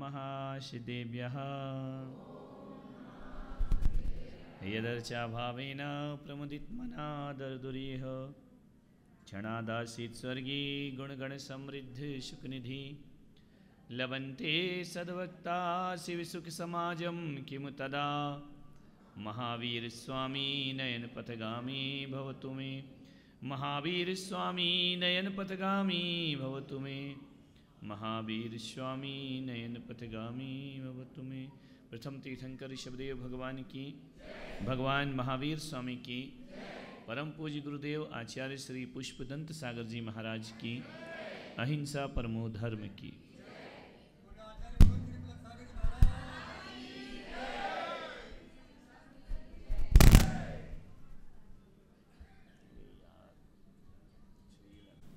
नमः सिद्धेभ्यः यदर्चा भावेन प्रमुदितमना दर्दुरीह क्षणादासीत् स्वर्गी गुणगण समृद्ध सुखनिधि लभन्ते सद्वक्ता शिवसुख समाजं किमु तदा महावीर स्वामी नयन पथगामी भवतु मे महावीर स्वामी नयन पथगामी भवतु मे महावीर स्वामी नयन पथगामी भवतु मे। प्रथम तीर्थंकर ऋषभदेव भगवान की, भगवान महावीर स्वामी की, परम पूज्य गुरुदेव आचार्य श्री पुष्पदंत सागर जी महाराज की, अहिंसा परमो धर्म की।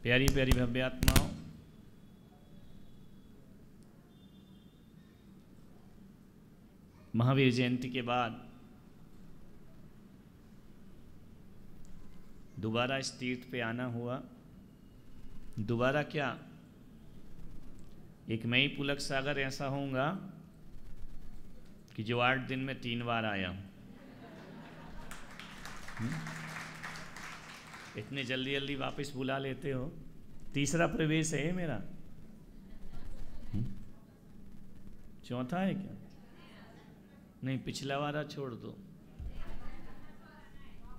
प्यारी प्यारी भव्य आत्माओं, महावीर जयंती के बाद दोबारा इस तीर्थ पे आना हुआ। दोबारा क्या, एक मई पुलक सागर ऐसा होगा कि जो 8 दिन में 3 बार आया हूं। इतने जल्दी जल्दी वापस बुला लेते हो। तीसरा प्रवेश है मेरा, चौथा है क्या? नहीं, पिछला वाला छोड़ दो।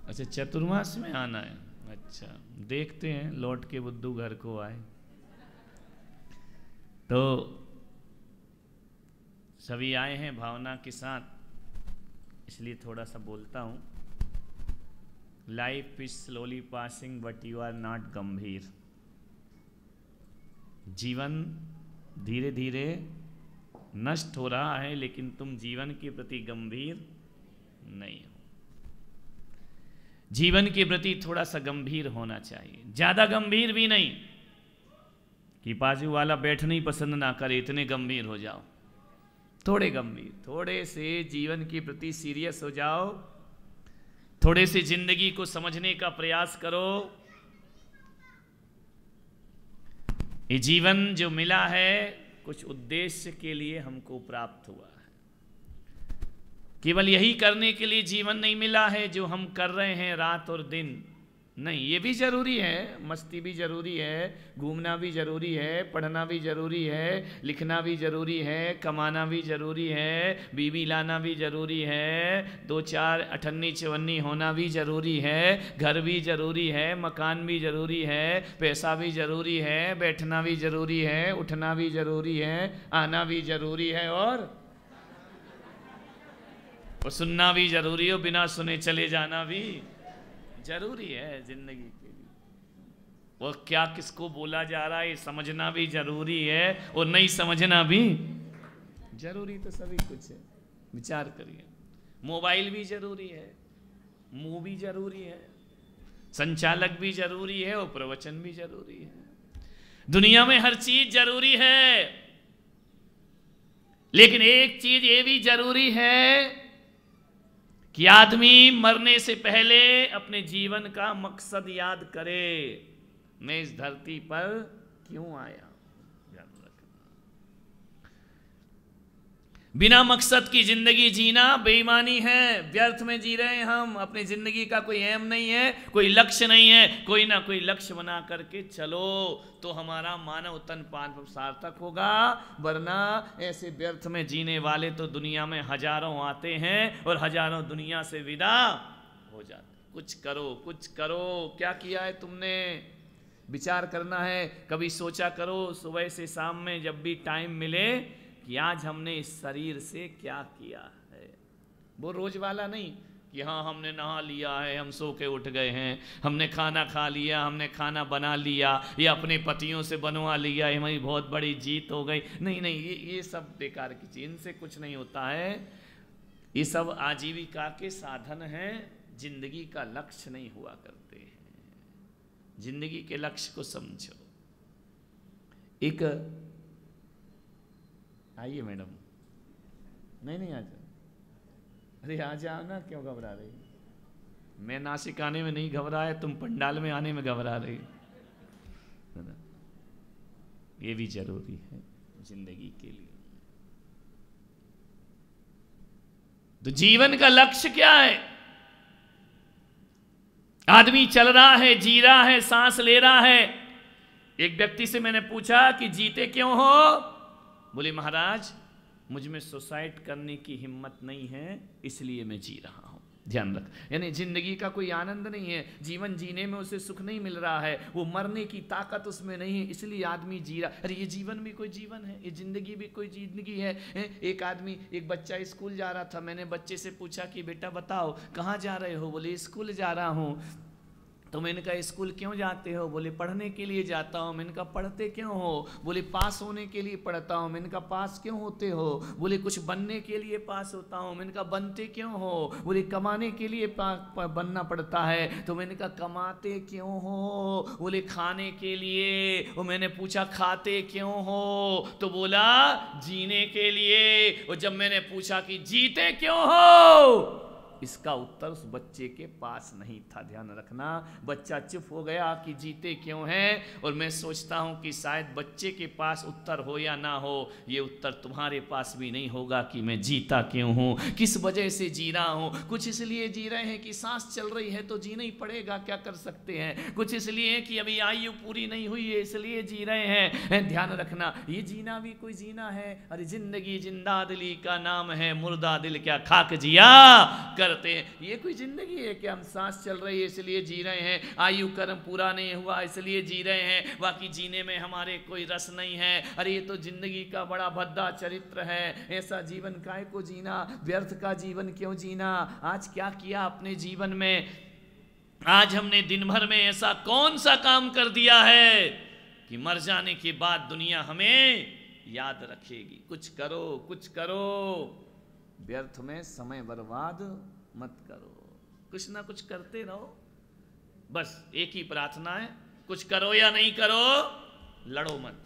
अच्छा, चतुर्मास में आना है। अच्छा, देखते हैं लौट के बुद्धू घर को आए तो। सभी आए हैं भावना के साथ, इसलिए थोड़ा सा बोलता हूं। Life is slowly passing but you are not गंभीर। जीवन धीरे धीरे नष्ट हो रहा है, लेकिन तुम जीवन के प्रति गंभीर नहीं हो। जीवन के प्रति थोड़ा सा गंभीर होना चाहिए, ज्यादा गंभीर भी नहीं कि बाजू वाला बैठना ही पसंद ना करे, इतने गंभीर हो जाओ। थोड़े गंभीर, थोड़े से जीवन के प्रति सीरियस हो जाओ, थोड़े से जिंदगी को समझने का प्रयास करो। ये जीवन जो मिला है कुछ उद्देश्य के लिए हमको प्राप्त हुआ है। केवल यही करने के लिए जीवन नहीं मिला है जो हम कर रहे हैं रात और दिन। नहीं, ये भी जरूरी है, मस्ती भी जरूरी है, घूमना भी जरूरी है, पढ़ना भी जरूरी है, लिखना भी जरूरी है, कमाना भी जरूरी है, बीवी लाना भी जरूरी है, 2-4 अठन्नी चवन्नी होना भी जरूरी है, घर भी जरूरी है, मकान भी जरूरी है, पैसा भी जरूरी है, बैठना भी जरूरी है, उठना भी जरूरी है, आना भी जरूरी है और सुनना भी जरूरी है, बिना सुने चले जाना भी जरूरी है जिंदगी के लिए। और क्या किसको बोला जा रहा है समझना भी जरूरी है, और नहीं समझना भी जरूरी। तो सभी कुछ है, विचार करिए। मोबाइल भी जरूरी है, मुंह भी जरूरी है, संचालक भी जरूरी है और प्रवचन भी जरूरी है। दुनिया में हर चीज जरूरी है, लेकिन एक चीज ये भी जरूरी है कि आदमी मरने से पहले अपने जीवन का मकसद याद करे। मैं इस धरती पर क्यों आया? बिना मकसद की जिंदगी जीना बेईमानी है, व्यर्थ में जी रहे हैं हम। अपनी जिंदगी का कोई एम नहीं है, कोई लक्ष्य नहीं है। कोई ना कोई लक्ष्य बना करके चलो तो हमारा मानव तन पान सार्थक होगा, वरना ऐसे व्यर्थ में जीने वाले तो दुनिया में हजारों आते हैं और हजारों दुनिया से विदा हो जाते। कुछ करो, कुछ करो। क्या किया है तुमने? विचार करना है। कभी सोचा करो सुबह से शाम में जब भी टाइम मिले कि आज हमने इस शरीर से क्या किया है। वो रोज वाला नहीं कि हाँ हमने नहा लिया है, हम सो के उठ गए हैं, हमने खाना खा लिया, हमने खाना बना लिया, या अपने पतियों से बनवा लिया, हमारी बहुत बड़ी जीत हो गई। नहीं नहीं, ये सब बेकार की चीज, इनसे कुछ नहीं होता है। ये सब आजीविका के साधन हैं, जिंदगी का लक्ष्य नहीं हुआ करते हैं। जिंदगी के लक्ष्य को समझो। एक आइए मैडम। नहीं नहीं, आ जाओ। अरे आ जाओ ना, क्यों घबरा रही? मैं नासिक आने में नहीं घबराया, तुम पंडाल में आने में घबरा रही है ना। ये भी जरूरी है जिंदगी के लिए। तो जीवन का लक्ष्य क्या है? आदमी चल रहा है, जी रहा है, सांस ले रहा है। एक व्यक्ति से मैंने पूछा कि जीते क्यों हो? बोले महाराज मुझ में सुसाइड करने की हिम्मत नहीं है, इसलिए मैं जी रहा हूं। ध्यान रख, यानी जिंदगी का कोई आनंद नहीं है, जीवन जीने में उसे सुख नहीं मिल रहा है, वो मरने की ताकत उसमें नहीं है, इसलिए आदमी जी रहा। अरे ये जीवन भी कोई जीवन है, ये जिंदगी भी कोई जिंदगी है। एक बच्चा स्कूल जा रहा था, मैंने बच्चे से पूछा कि बेटा बताओ कहाँ जा रहे हो? बोले स्कूल जा रहा हूँ। तो मैंने कहा स्कूल क्यों जाते हो? बोले पढ़ने के लिए जाता हूँ। मैंने कहा पढ़ते क्यों हो? बोले पास होने के लिए पढ़ता हूँ। मैंने कहा पास क्यों होते हो? बोले कुछ बनने के लिए पास होता हूँ। मैंने कहा बनते क्यों हो? बोले कमाने के लिए बनना पड़ता है। तो मैंने कहा कमाते क्यों हो? बोले खाने के लिए। और मैंने पूछा खाते क्यों हो? तो बोला जीने के लिए। और जब मैंने पूछा कि जीते क्यों हो, इसका उत्तर उस बच्चे के पास नहीं था। ध्यान रखना, बच्चा चुप हो गया कि जीते क्यों हैं। और मैं सोचता हूं कि शायद बच्चे के पास उत्तर हो या ना हो, ये उत्तर तुम्हारे पास भी नहीं होगा कि मैं जीता क्यों हूं, किस वजह से जी रहा हूं। कुछ इसलिए जी रहे हैं कि सांस चल रही है तो जीना ही पड़ेगा, क्या कर सकते हैं। कुछ इसलिए कि अभी आयु पूरी नहीं हुई है इसलिए जी रहे हैं। ध्यान रखना, ये जीना भी कोई जीना है। अरे जिंदगी जिंदा दिली का नाम है, मुर्दा दिल क्या खाक जिया करते हैं। ये कोई जिंदगी है कि हम सांस चल रही है इसलिए जी रहे हैं, आयु कर्म पूरा नहीं हुआ इसलिए जी रहे हैं, बाकी जीने में हमारे कोई रस नहीं है। अरे ये तो जिंदगी का बड़ा भद्दा चरित्र है। ऐसा जीवन काहे को जीना, व्यर्थ का जीवन क्यों जीना। आज क्या किया अपने जीवन में? आज हमने दिन भर में ऐसा कौन सा काम कर दिया है कि मर जाने के बाद दुनिया हमें याद रखेगी? कुछ करो, कुछ करो, व्यर्थ में समय बर्बाद मत करो, कुछ ना कुछ करते रहो। बस एक ही प्रार्थना है, कुछ करो या नहीं करो, लड़ो मत,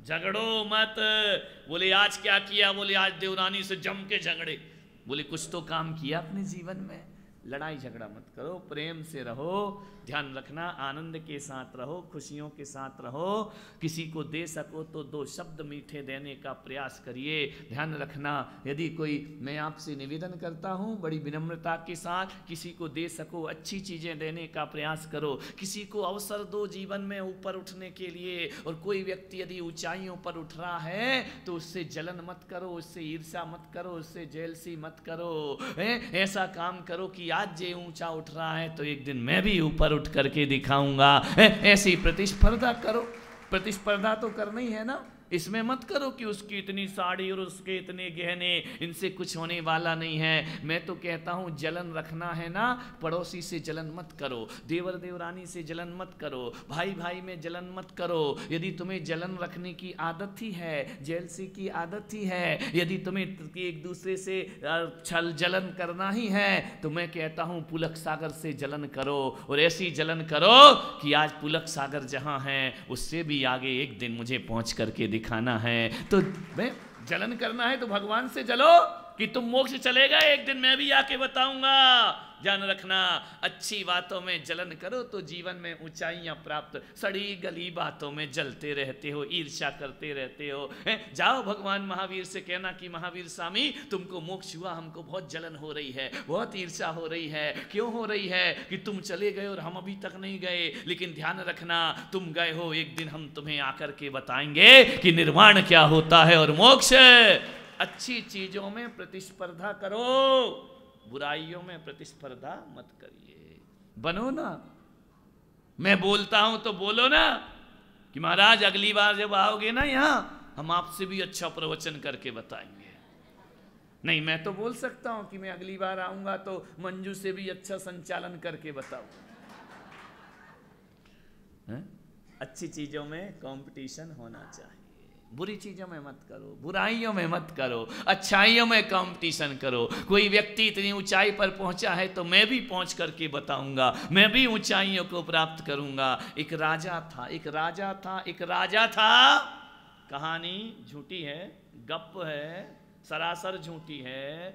झगड़ो मत। बोले आज क्या किया? बोले आज देवरानी से जम के झगड़े। बोले कुछ तो काम किया अपने जीवन में। लड़ाई झगड़ा मत करो, प्रेम से रहो। ध्यान रखना, आनंद के साथ रहो, खुशियों के साथ रहो। किसी को दे सको तो दो शब्द मीठे देने का प्रयास करिए। ध्यान रखना, यदि कोई, मैं आपसे निवेदन करता हूँ बड़ी विनम्रता के साथ, किसी को दे सको अच्छी चीज़ें देने का प्रयास करो। किसी को अवसर दो जीवन में ऊपर उठने के लिए। और कोई व्यक्ति यदि ऊंचाइयों पर उठ रहा है तो उससे जलन मत करो, उससे ईर्ष्या मत करो, उससे जेलसी मत करो। ऐसा काम करो कि आज ये ऊंचा उठ रहा है तो एक दिन मैं भी ऊपर उठ करके दिखाऊंगा। ऐसी प्रतिस्पर्धा करो। प्रतिस्पर्धा तो करना ही है ना, इसमें मत करो कि उसकी इतनी साड़ी और उसके इतने गहने, इनसे कुछ होने वाला नहीं है। मैं तो कहता हूं जलन रखना है ना, पड़ोसी से जलन मत करो, देवर देवरानी से जलन मत करो, भाई भाई में जलन मत करो। यदि तुम्हें जलन रखने की आदत ही है, जेलसी की आदत ही है, यदि तुम्हें एक दूसरे से छल जलन करना ही है, तो मैं कहता हूं पुलक सागर से जलन करो। और ऐसी जलन करो कि आज पुलक सागर जहां है उससे भी आगे एक दिन मुझे पहुंच करके दिखाना है। तो मैं जलन करना है तो भगवान से जलो कि तुम मोक्ष चले गए, एक दिन मैं भी आके बताऊंगा। ध्यान रखना, अच्छी बातों में जलन करो तो जीवन में ऊंचाइयां प्राप्त। सड़ी गली बातों में जलते रहते हो, ईर्ष्या करते रहते हो। जाओ भगवान महावीर से कहना कि महावीर स्वामी तुमको मोक्ष हुआ, हमको बहुत जलन हो रही है, बहुत ईर्ष्या हो रही है। क्यों हो रही है? कि तुम चले गए और हम अभी तक नहीं गए। लेकिन ध्यान रखना, तुम गए हो, एक दिन हम तुम्हें आकर के बताएंगे कि निर्वाण क्या होता है और मोक्ष। अच्छी चीजों में प्रतिस्पर्धा करो, बुराइयों में प्रतिस्पर्धा मत करिए। बनो ना, मैं बोलता हूं तो बोलो ना कि महाराज अगली बार जब आओगे ना यहां हम आपसे भी अच्छा प्रवचन करके बताएंगे। नहीं, मैं तो बोल सकता हूं कि मैं अगली बार आऊंगा तो मंजू से भी अच्छा संचालन करके बताऊंगा। अच्छी चीजों में कंपटीशन होना चाहिए, बुरी चीजों में मत करो, बुराइयों में मत करो, अच्छाइयों में कंपटीशन करो। कोई व्यक्ति इतनी ऊंचाई पर पहुंचा है तो मैं भी पहुंच करके बताऊंगा, मैं भी ऊंचाइयों को प्राप्त करूंगा। एक राजा था, एक राजा था, एक राजा था। कहानी झूठी है, गप है, सरासर झूठी है।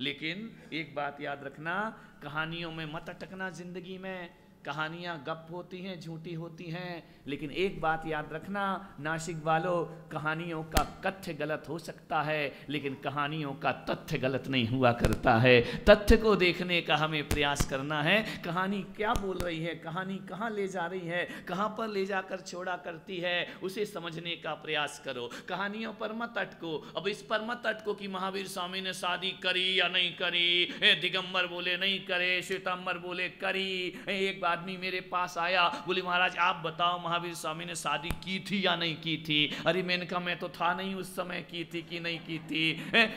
लेकिन एक बात याद रखना, कहानियों में मत अटकना जिंदगी में। कहानियां गप होती हैं, झूठी होती हैं, लेकिन एक बात याद रखना नासिक वालों, कहानियों का कथ्य गलत हो सकता है लेकिन कहानियों का तथ्य गलत नहीं हुआ करता है। तथ्य को देखने का हमें प्रयास करना है, कहानी क्या बोल रही है, कहानी कहाँ ले जा रही है, कहाँ पर ले जाकर छोड़ा करती है, उसे समझने का प्रयास करो। कहानियों पर मत अटको। अब इस पर मत अटको कि महावीर स्वामी ने शादी करी या नहीं करी, दिगंबर बोले नहीं करे, श्वेतांबर बोले करी। एक आदमी मेरे पास आया, बोले महाराज आप बताओ महावीर स्वामी ने शादी की थी या नहीं की थी। अरे मैंने कहा मैं तो था नहीं उस समय, की थी कि नहीं की थी।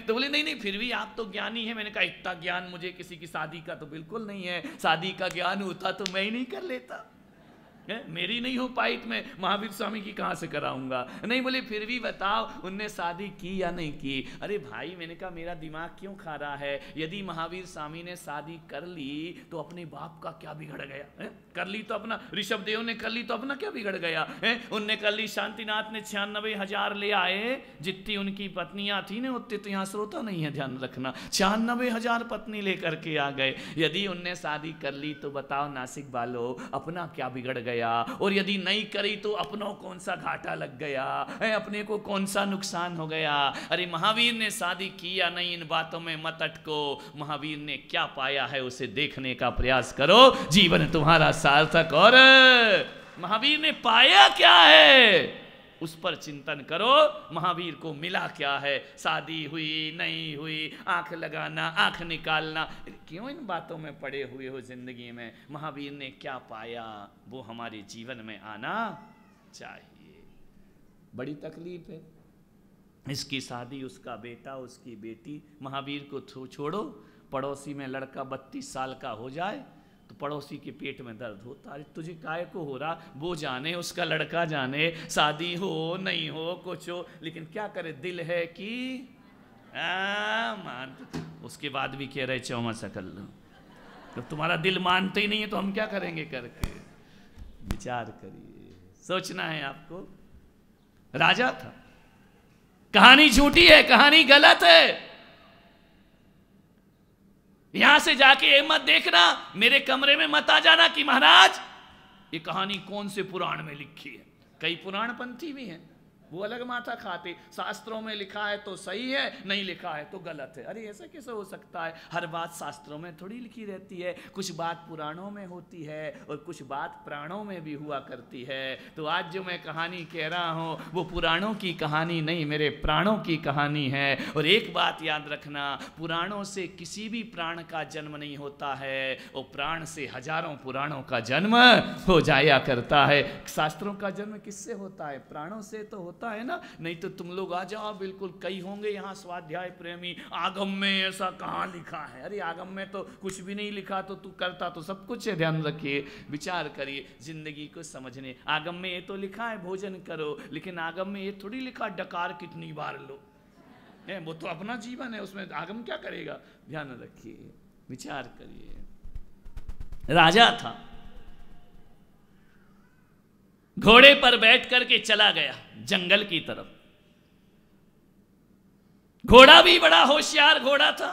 तो बोले नहीं नहीं फिर भी आप तो ज्ञानी है। मैंने कहा इतना ज्ञान मुझे किसी की शादी का तो बिल्कुल नहीं है, शादी का ज्ञान होता तो मैं ही नहीं कर लेता, मेरी नहीं हो पाई तो मैं महावीर स्वामी की कहां से कराऊंगा। नहीं बोले फिर भी बताओ उनने शादी की या नहीं की। अरे भाई मैंने कहा मेरा दिमाग क्यों खा रहा है, यदि महावीर स्वामी ने शादी कर ली तो अपने बाप का क्या बिगड़ गया है? कर ली तो अपना, ऋषभ देव ने कर ली तो अपना क्या बिगड़ गया है? उनने कर ली, शांतिनाथ ने 96,000 ले आए, जितनी उनकी पत्नियां थी ना उतनी तो यहाँ श्रोता नहीं है, ध्यान रखना, 96,000 पत्नी लेकर के आ गए। यदि उनने शादी कर ली तो बताओ नासिक वालों अपना क्या बिगड़ गया, और यदि नहीं करी तो अपनों कौन सा घाटा लग गया है, अपने को कौन सा नुकसान हो गया। अरे महावीर ने शादी की या नहीं इन बातों में मत अटको, महावीर ने क्या पाया है उसे देखने का प्रयास करो, जीवन तुम्हारा सार्थक। और महावीर ने पाया क्या है उस पर चिंतन करो, महावीर को मिला क्या है, शादी हुई नहीं हुई, आंख लगाना आंख निकालना, क्यों इन बातों में पड़े हुए हो जिंदगी में। महावीर ने क्या पाया वो हमारे जीवन में आना चाहिए। बड़ी तकलीफ है, इसकी शादी, उसका बेटा, उसकी बेटी, महावीर को छोड़ो, पड़ोसी में लड़का 32 साल का हो जाए तो पड़ोसी के पेट में दर्द होता है, तुझे काहे को हो रहा, वो जाने, उसका लड़का जाने, शादी हो नहीं हो कुछ हो, लेकिन क्या करे, दिल है कि मान, उसके बाद भी कह रहे चौमासा कर लो। तो तुम्हारा दिल मानते ही नहीं है तो हम क्या करेंगे करके। विचार करिए, सोचना है आपको। राजा था, कहानी झूठी है, कहानी गलत है। यहां से जाके ये मत देखना, मेरे कमरे में मत आ जाना कि महाराज ये कहानी कौन से पुराण में लिखी है। कई पुराण पंथी भी हैं, वो अलग माथा खाते, शास्त्रों में लिखा है तो सही है, नहीं लिखा है तो गलत है। अरे ऐसा कैसे हो सकता है, हर बात शास्त्रों में थोड़ी लिखी रहती है, कुछ बात पुराणों में होती है और कुछ बात प्राणों में भी हुआ करती है। तो आज जो मैं कहानी कह रहा हूँ वो पुराणों की कहानी नहीं, मेरे प्राणों की कहानी है। और एक बात याद रखना, पुराणों से किसी भी प्राण का जन्म नहीं होता है, और प्राण से हजारों पुराणों का जन्म हो जाया करता है। शास्त्रों का जन्म किससे होता है, प्राणों से तो होता है ना। नहीं तो तुम लोग आ जाओ, बिल्कुल कई होंगे यहाँ स्वाध्याय प्रेमी, आगम में ऐसा कहाँ लिखा है। अरे आगम में तो कुछ भी नहीं लिखा, तो तू करता तो सब कुछ है। ध्यान रखिए, विचार करिए, जिंदगी को समझने। आगम में ये तो लिखा है भोजन करो, लेकिन आगम में ये थोड़ी लिखा डकार कितनी बार लो, वो तो अपना जीवन है, उसमें आगम क्या करेगा। ध्यान रखिए, विचार करिए। राजा था, घोड़े पर बैठ करके चला गया जंगल की तरफ। घोड़ा भी बड़ा होशियार घोड़ा था।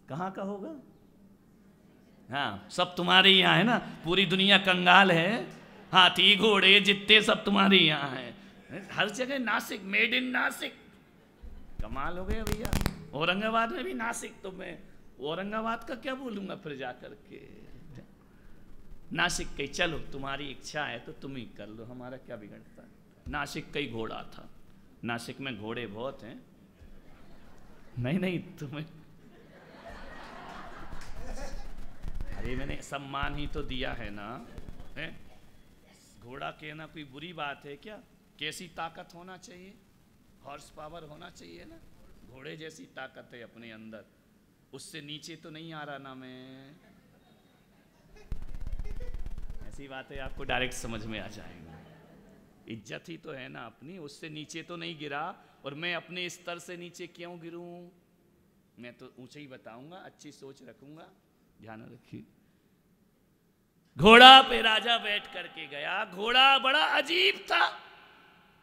कहां का होगा, हाँ सब तुम्हारे यहां है ना, पूरी दुनिया कंगाल है, हाथी घोड़े जितने सब तुम्हारे यहां है, हर जगह नासिक, मेड इन नासिक। कमाल हो गया भैया, औरंगाबाद में भी नासिक, तो मैं औरंगाबाद का क्या बोलूंगा फिर जा करके। नासिक कही चलो तुम्हारी इच्छा है तो तुम ही कर लो, हमारा क्या बिगड़ता है। नासिक कई घोड़ा था, नासिक में घोड़े बहुत हैं। नहीं नहीं तुम्हें, अरे मैंने सम्मान ही तो दिया है ना, है? घोड़ा कहना कोई बुरी बात है क्या, कैसी ताकत होना चाहिए, हॉर्स पावर होना चाहिए ना, घोड़े जैसी ताकत है अपने अंदर, उससे नीचे तो नहीं आ रहा ना मैं। ऐसी बात है आपको डायरेक्ट समझ में आ जाएगा। इज्जत ही तो है ना अपनी, उससे नीचे तो नहीं गिरा, और मैं अपने स्तर से नीचे क्यों गिरूं, मैं तो ऊंचे ही बताऊंगा, अच्छी सोच रखूंगा। ध्यान रखिए, घोड़ा पे राजा बैठ करके गया। घोड़ा बड़ा अजीब था,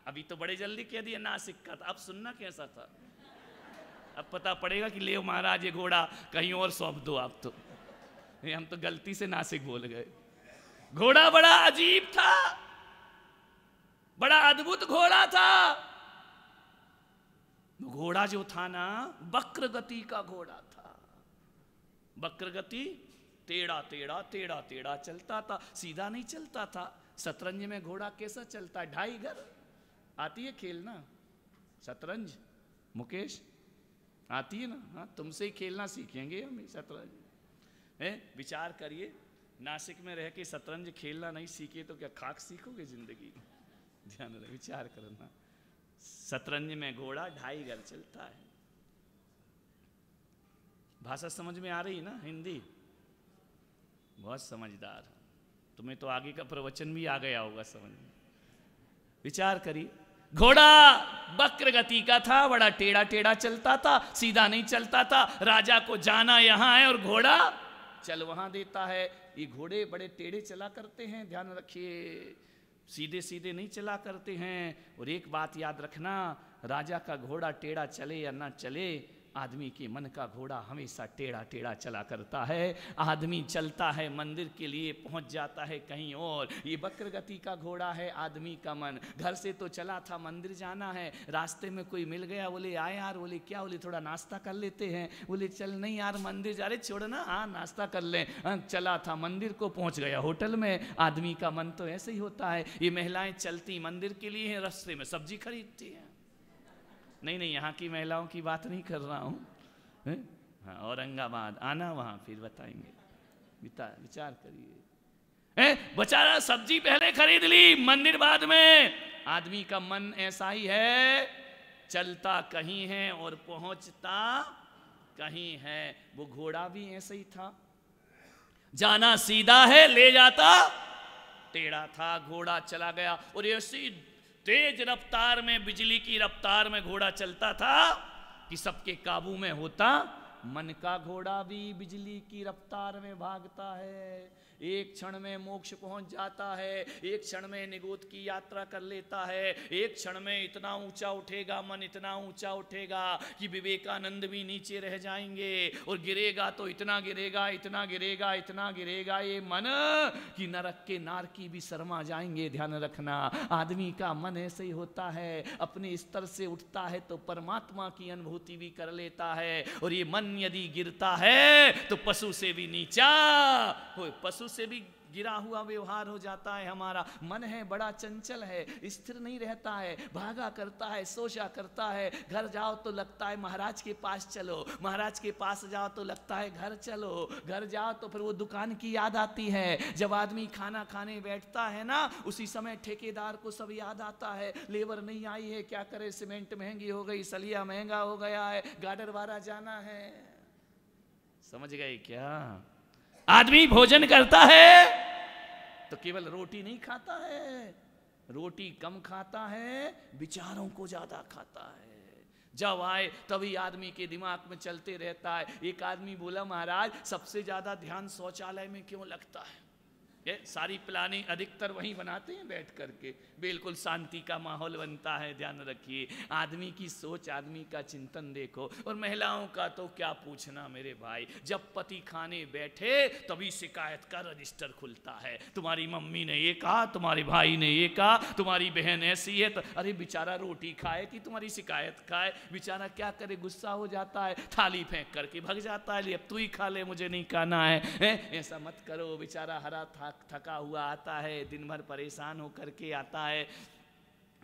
अभी तो बड़े जल्दी कह दिया नासिक का था, अब सुनना कैसा था, अब पता पड़ेगा कि ले महाराज ये घोड़ा कहीं और सौंप दो आप तो, हम तो गलती से नासिक बोल गए। घोड़ा बड़ा अजीब था, बड़ा अद्भुत घोड़ा था। घोड़ा जो था ना, वक्र गति का घोड़ा था। वक्र गति, टेढ़ा टेढ़ा टेढ़ा टेढ़ा चलता था, सीधा नहीं चलता था। शतरंज में घोड़ा कैसा चलता है? ढाई घर। आती है खेलना शतरंज? मुकेश आती है ना? हाँ, तुमसे ही खेलना सीखेंगे हम शतरंज। विचार करिए, नासिक में रह के शतरंज खेलना नहीं सीखे तो क्या खाक सीखोगे जिंदगी? ध्यान रहे, विचार करना। शतरंज में घोड़ा ढाई घर चलता है। भाषा समझ में आ रही ना? हिंदी बहुत समझदार। तुम्हें तो आगे का प्रवचन भी आ गया होगा समझ में। विचार करिए, घोड़ा वक्र गति का था, बड़ा टेढ़ा टेढ़ा चलता था, सीधा नहीं चलता था। राजा को जाना यहां है और घोड़ा चल वहां देता है। ये घोड़े बड़े टेढ़े चला करते हैं, ध्यान रखिए, सीधे सीधे नहीं चला करते हैं। और एक बात याद रखना, राजा का घोड़ा टेढ़ा चले या ना चले, आदमी के मन का घोड़ा हमेशा टेढ़ा टेढ़ा चला करता है। आदमी चलता है मंदिर के लिए, पहुंच जाता है कहीं और। ये वक्र गति का घोड़ा है आदमी का मन। घर से तो चला था मंदिर जाना है, रास्ते में कोई मिल गया, बोले आए यार, बोले क्या, बोले थोड़ा नाश्ता कर लेते हैं, बोले चल नहीं यार मंदिर जा रहे, छोड़ ना, हाँ नाश्ता कर लें। चला था मंदिर को, पहुंच गया होटल में। आदमी का मन तो ऐसे ही होता है। ये महिलाएं चलती मंदिर के लिए हैं, रास्ते में सब्जी खरीदती हैं। नहीं, यहाँ की महिलाओं की बात नहीं कर रहा हूँ। हाँ, औरंगाबाद आना, वहाँ फिर बताएंगे। विचार करिए, बेचारा सब्जी पहले खरीद ली, मंदिर बाद में। आदमी का मन ऐसा ही है, चलता कहीं है और पहुंचता कहीं है। वो घोड़ा भी ऐसे ही था, जाना सीधा है, ले जाता टेढ़ा था। घोड़ा चला गया और ऐसी तेज रफ्तार में, बिजली की रफ्तार में घोड़ा चलता था कि सबके काबू में होता। मन का घोड़ा भी बिजली की रफ्तार में भागता है। एक क्षण में मोक्ष पहुंच जाता है, एक क्षण में निगोद की यात्रा कर लेता है। एक क्षण में इतना ऊंचा उठेगा मन, इतना ऊंचा उठेगा कि विवेकानंद भी नीचे रह जाएंगे। और गिरेगा तो इतना गिरेगा, इतना गिरेगा, इतना गिरेगा ये मन कि नरक के नारकी भी शर्मा जाएंगे। ध्यान रखना, आदमी का मन ऐसे ही होता है, अपने स्तर से उठता है तो परमात्मा की अनुभूति भी कर लेता है। और ये मन यदि गिरता है तो पशु से भी नीचा हो, पशु से भी गिरा हुआ व्यवहार हो जाता है हमारा। मन है बड़ा चंचल है, स्थिर नहीं रहता है, भागा करता है, सोचा करता है। घर जाओ तो लगता है महाराज के पास चलो, महाराज के पास जाओ तो लगता है घर चलो, घर जाओ तो फिर वो दुकान की याद आती है। जब आदमी खाना खाने बैठता है ना, उसी समय ठेकेदार को सब याद आता है, लेबर नहीं आई है, क्या करे, सीमेंट महंगी हो गई, सलिया महंगा हो गया है, गाडर वारा जाना है। समझ गए क्या? आदमी भोजन करता है तो केवल रोटी नहीं खाता है, रोटी कम खाता है, विचारों को ज्यादा खाता है। जब आए तभी आदमी के दिमाग में चलते रहता है। एक आदमी बोला, महाराज सबसे ज्यादा ध्यान शौचालय में क्यों लगता है? ये सारी प्लानिंग अधिकतर वहीं बनाते हैं बैठ करके, बिल्कुल शांति का माहौल बनता है। ध्यान रखिए, आदमी की सोच, आदमी का चिंतन देखो। और महिलाओं का तो क्या पूछना मेरे भाई, जब पति खाने बैठे तभी शिकायत का रजिस्टर खुलता है। तुम्हारी मम्मी ने ये कहा, तुम्हारे भाई ने ये कहा, तुम्हारी बहन ऐसी है। तो अरे बेचारा रोटी खाए कि तुम्हारी शिकायत खाए? बेचारा क्या करे, गुस्सा हो जाता है, थाली फेंक करके भग जाता है, अब तू ही खा ले, मुझे नहीं खाना है। ऐसा मत करो। बेचारा हरा थका हुआ आता है, दिन भर परेशान होकर के आता है,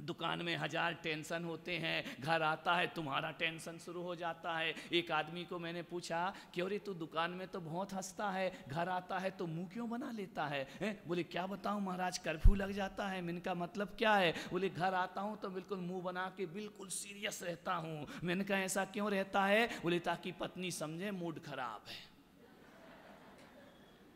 दुकान में 1000 टेंशन होते हैं, घर आता है तुम्हारा टेंशन शुरू हो जाता है। एक आदमी को मैंने पूछा कि अरे तू दुकान में तो बहुत हंसता है, घर आता है तो मुंह क्यों बना लेता है? बोले क्या बताऊं महाराज, कर्फ्यू लग जाता है। मैंने कहा मतलब क्या है? बोले घर आता हूं तो बिल्कुल मुंह बना के बिल्कुल सीरियस रहता हूं। मैंने कहा ऐसा क्यों रहता है? बोले ताकि पत्नी समझे मूड खराब है।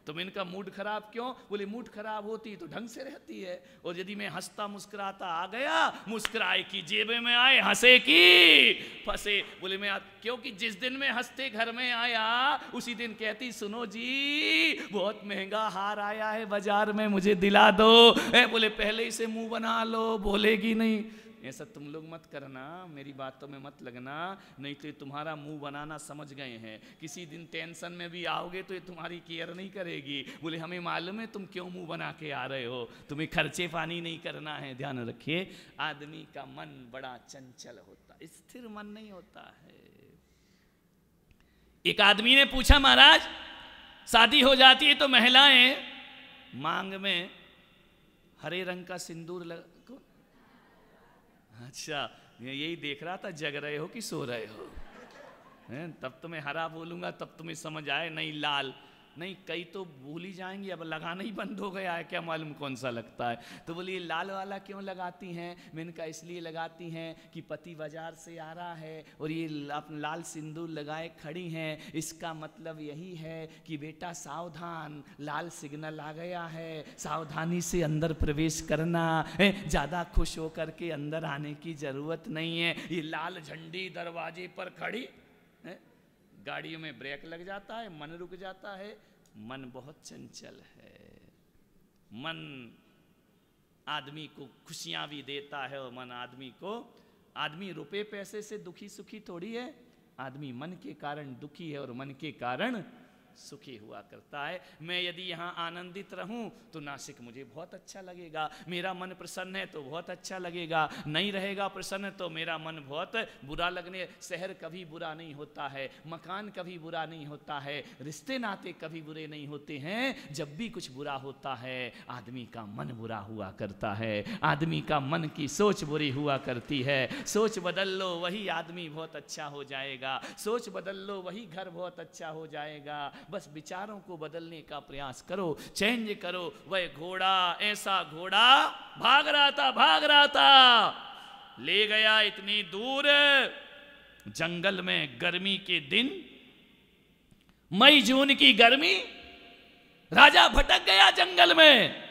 तो मैंने कहा मूड खराब क्यों? बोले मूड खराब होती तो ढंग से रहती है, और यदि मैं हंसता मुस्कुराता आ गया, मुस्कुराए की जेबे में आए, हंसे की फंसे। बोले मैं क्योंकि जिस दिन मैं हंसते घर में आया उसी दिन कहती, सुनो जी बहुत महंगा हार आया है बाजार में, मुझे दिला दो। बोले पहले ही से मुंह बना लो, बोलेगी नहीं। ऐसा तुम लोग मत करना, मेरी बातों में मत लगना, नहीं तो ये तुम्हारा मुंह बनाना समझ गए हैं। किसी दिन टेंशन में भी आओगे तो ये तुम्हारी केयर नहीं करेगी। बोले हमें मालूम है तुम क्यों मुंह बना के आ रहे हो, तुम्हें खर्चे पानी नहीं करना है। ध्यान रखिए, आदमी का मन बड़ा चंचल होता, स्थिर मन नहीं होता है। एक आदमी ने पूछा, महाराज शादी हो जाती है तो महिलाएं मांग में हरे रंग का सिंदूर लगा। अच्छा, यही देख रहा था जग रहे हो कि सो रहे हो। तब तो मैं हरा बोलूंगा तब तुम्हें समझ आए, नहीं लाल नहीं। कई तो भूल ही जाएंगे, अब लगाना ही बंद हो गया है, क्या मालूम कौन सा लगता है। तो बोलिए लाल वाला क्यों लगाती हैं? मैंने कहा इसलिए लगाती हैं कि पति बाजार से आ रहा है और ये लाल सिंदूर लगाए खड़ी हैं, इसका मतलब यही है कि बेटा सावधान, लाल सिग्नल आ गया है, सावधानी से अंदर प्रवेश करना है, ज़्यादा खुश होकर के अंदर आने की ज़रूरत नहीं है। ये लाल झंडी दरवाजे पर खड़ी है, गाड़ियों में ब्रेक लग जाता है, मन रुक जाता है। मन बहुत चंचल है। मन आदमी को खुशियां भी देता है और मन आदमी को, आदमी रुपए पैसे से दुखी सुखी थोड़ी है, आदमी मन के कारण दुखी है और मन के कारण सुखी हुआ करता है। मैं यदि यहाँ आनंदित रहूं तो नासिक मुझे बहुत अच्छा लगेगा, मेरा मन प्रसन्न है तो बहुत अच्छा लगेगा, नहीं रहेगा प्रसन्न तो मेरा मन बहुत बुरा लगने। शहर कभी बुरा नहीं होता है, मकान कभी बुरा नहीं होता है, रिश्ते नाते कभी बुरे नहीं होते हैं। जब भी कुछ बुरा होता है आदमी का मन बुरा हुआ करता है, आदमी का मन की सोच बुरी हुआ करती है। सोच बदल लो वही आदमी बहुत अच्छा हो जाएगा, सोच बदल लो वही घर बहुत अच्छा हो जाएगा। बस विचारों को बदलने का प्रयास करो, चेंज करो। वह घोड़ा, ऐसा घोड़ा भाग रहा था, ले गया इतनी दूर, जंगल में गर्मी के दिन, मई जून की गर्मी, राजा भटक गया जंगल में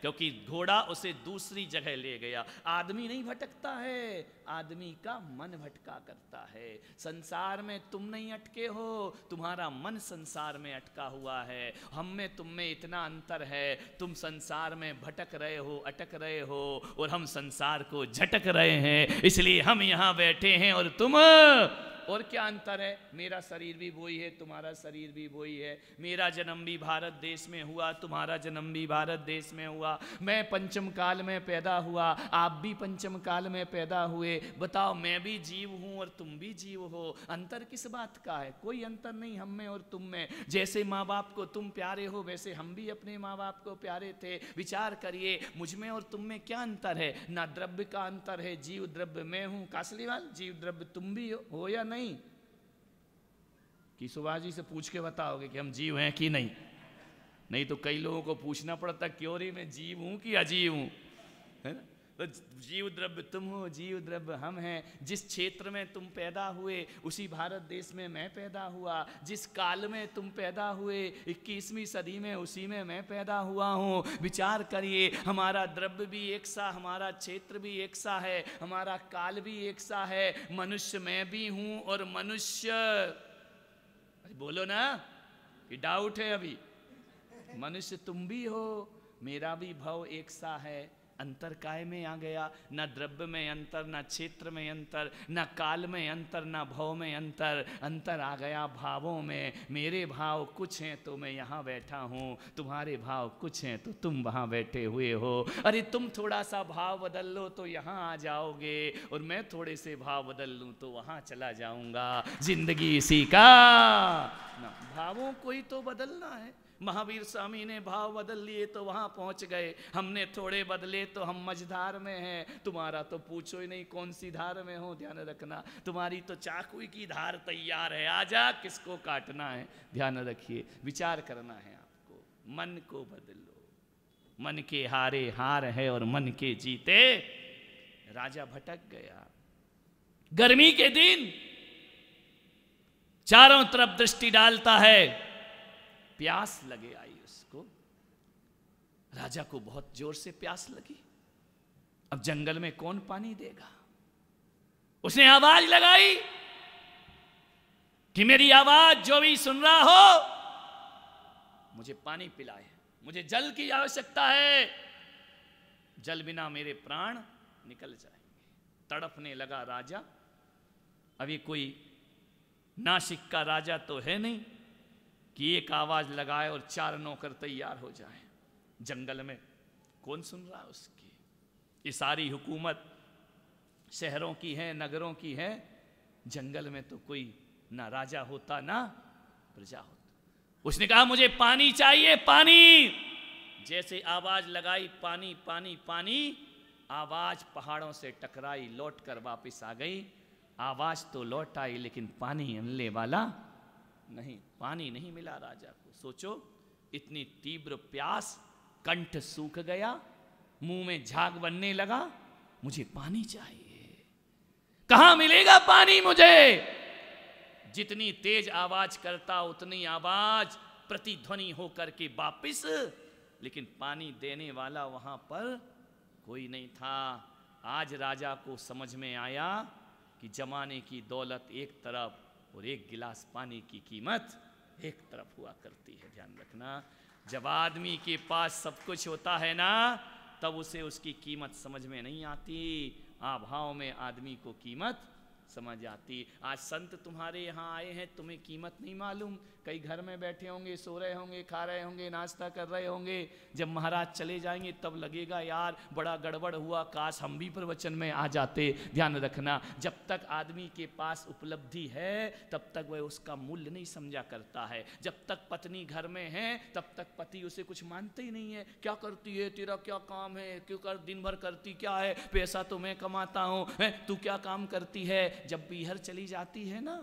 क्योंकि घोड़ा उसे दूसरी जगह ले गया। आदमी नहीं भटकता है, आदमी का मन भटका करता है। संसार में तुम नहीं अटके हो, तुम्हारा मन संसार में अटका हुआ है। हम में तुम में इतना अंतर है, तुम संसार में भटक रहे हो, अटक रहे हो, और हम संसार को झटक रहे हैं। इसलिए हम यहाँ बैठे हैं और तुम, और क्या अंतर है? मेरा शरीर भी वही है, तुम्हारा शरीर भी वही है। मेरा जन्म भी भारत देश में हुआ, तुम्हारा जन्म भी भारत देश में हुआ। मैं पंचम काल में पैदा हुआ, आप भी पंचम काल में पैदा हुए। बताओ, मैं भी जीव हूँ और तुम भी जीव हो, अंतर किस बात का है? कोई अंतर नहीं हम में और तुम में। जैसे माँ बाप को तुम प्यारे हो वैसे हम भी अपने माँ बाप को प्यारे थे। विचार करिए, मुझ में और तुम में क्या अंतर है? ना द्रव्य का अंतर है, जीव द्रव्य मैं हूँ, कासलीवाल जीव द्रव्य तुम भी हो या नहीं? कि सुभाष जी से पूछ के बताओगे कि हम जीव हैं कि नहीं? नहीं तो कई लोगों को पूछना पड़ता क्यों रे मैं जीव हूं कि अजीव हूं, है ना? तो जीव द्रव्य तुम हो, जीव द्रव्य हम हैं। जिस क्षेत्र में तुम पैदा हुए उसी भारत देश में मैं पैदा हुआ। जिस काल में तुम पैदा हुए 21वीं सदी में उसी में मैं पैदा हुआ हूँ। विचार करिए, हमारा द्रव्य भी एक सा, हमारा क्षेत्र भी एक सा है, हमारा काल भी एक सा है। मनुष्य मैं भी हूँ और मनुष्य, बोलो ना कि डाउट है अभी? मनुष्य तुम भी हो, मेरा भी भाव एक सा है। अंतर काय में आ गया? ना द्रव्य में अंतर, ना क्षेत्र में अंतर, ना काल में अंतर, ना भाव में अंतर। अंतर आ गया भावों में। मेरे भाव कुछ हैं तो मैं यहाँ बैठा हूँ, तुम्हारे भाव कुछ हैं तो तुम वहाँ बैठे हुए हो। अरे तुम थोड़ा सा भाव बदल लो तो यहाँ आ जाओगे, और मैं थोड़े से भाव बदल लूँ तो वहाँ चला जाऊँगा। जिंदगी इसी का ना, भावों को ही तो बदलना है। महावीर स्वामी ने भाव बदल लिए तो वहां पहुंच गए, हमने थोड़े बदले तो हम मझधार में हैं। तुम्हारा तो पूछो ही नहीं कौन सी धार में हो। ध्यान रखना, तुम्हारी तो चाकू की धार तैयार है, आजा किसको काटना है। ध्यान रखिए, विचार करना है आपको। मन को बदलो, मन के हारे हार है और मन के जीते राजा भटक गया। गर्मी के दिन चारों तरफ दृष्टि डालता है, प्यास लगे आई उसको। राजा को बहुत जोर से प्यास लगी। अब जंगल में कौन पानी देगा? उसने आवाज लगाई कि मेरी आवाज जो भी सुन रहा हो, मुझे पानी पिलाए, मुझे जल की आवश्यकता है। जल बिना मेरे प्राण निकल जाएंगे। तड़पने लगा राजा। अभी कोई नासिक का राजा तो है नहीं कि एक आवाज लगाए और 4 नौकर तैयार हो जाए। जंगल में कौन सुन रहा है उसकी? ये सारी हुकूमत शहरों की है, नगरों की है। जंगल में तो कोई ना राजा होता ना प्रजा होता। उसने कहा मुझे पानी चाहिए, पानी। जैसे आवाज लगाई पानी पानी पानी, आवाज पहाड़ों से टकराई, लौट कर वापिस आ गई। आवाज तो लौट आई लेकिन पानी मिलने वाला नहीं, पानी नहीं मिला राजा को। सोचो, इतनी तीव्र प्यास, कंठ सूख गया, मुंह में झाग बनने लगा, मुझे पानी चाहिए, कहां मिलेगा पानी मुझे? जितनी तेज आवाज करता उतनी आवाज प्रतिध्वनि होकर के वापिस, लेकिन पानी देने वाला वहां पर कोई नहीं था। आज राजा को समझ में आया कि जमाने की दौलत एक तरफ और एक गिलास पानी की कीमत एक तरफ हुआ करती है। ध्यान रखना, जब आदमी के पास सब कुछ होता है ना, तब उसे उसकी कीमत समझ में नहीं आती। अभाव में आदमी को कीमत समझ आती। आज संत तुम्हारे यहाँ आए हैं, तुम्हें कीमत नहीं मालूम। कई घर में बैठे होंगे, सो रहे होंगे, खा रहे होंगे, नाश्ता कर रहे होंगे। जब महाराज चले जाएंगे तब लगेगा यार बड़ा गड़बड़ हुआ, काश हम भी प्रवचन में आ जाते। ध्यान रखना, जब तक आदमी के पास उपलब्धि है तब तक वह उसका मूल्य नहीं समझा करता है। जब तक पत्नी घर में है तब तक पति उसे कुछ मानते ही नहीं है। क्या करती है, तेरा क्या काम है, क्यों कर, दिन भर करती क्या है, पैसा तो मैं कमाता हूँ, तू क्या काम करती है। जब बीहर चली जाती है ना,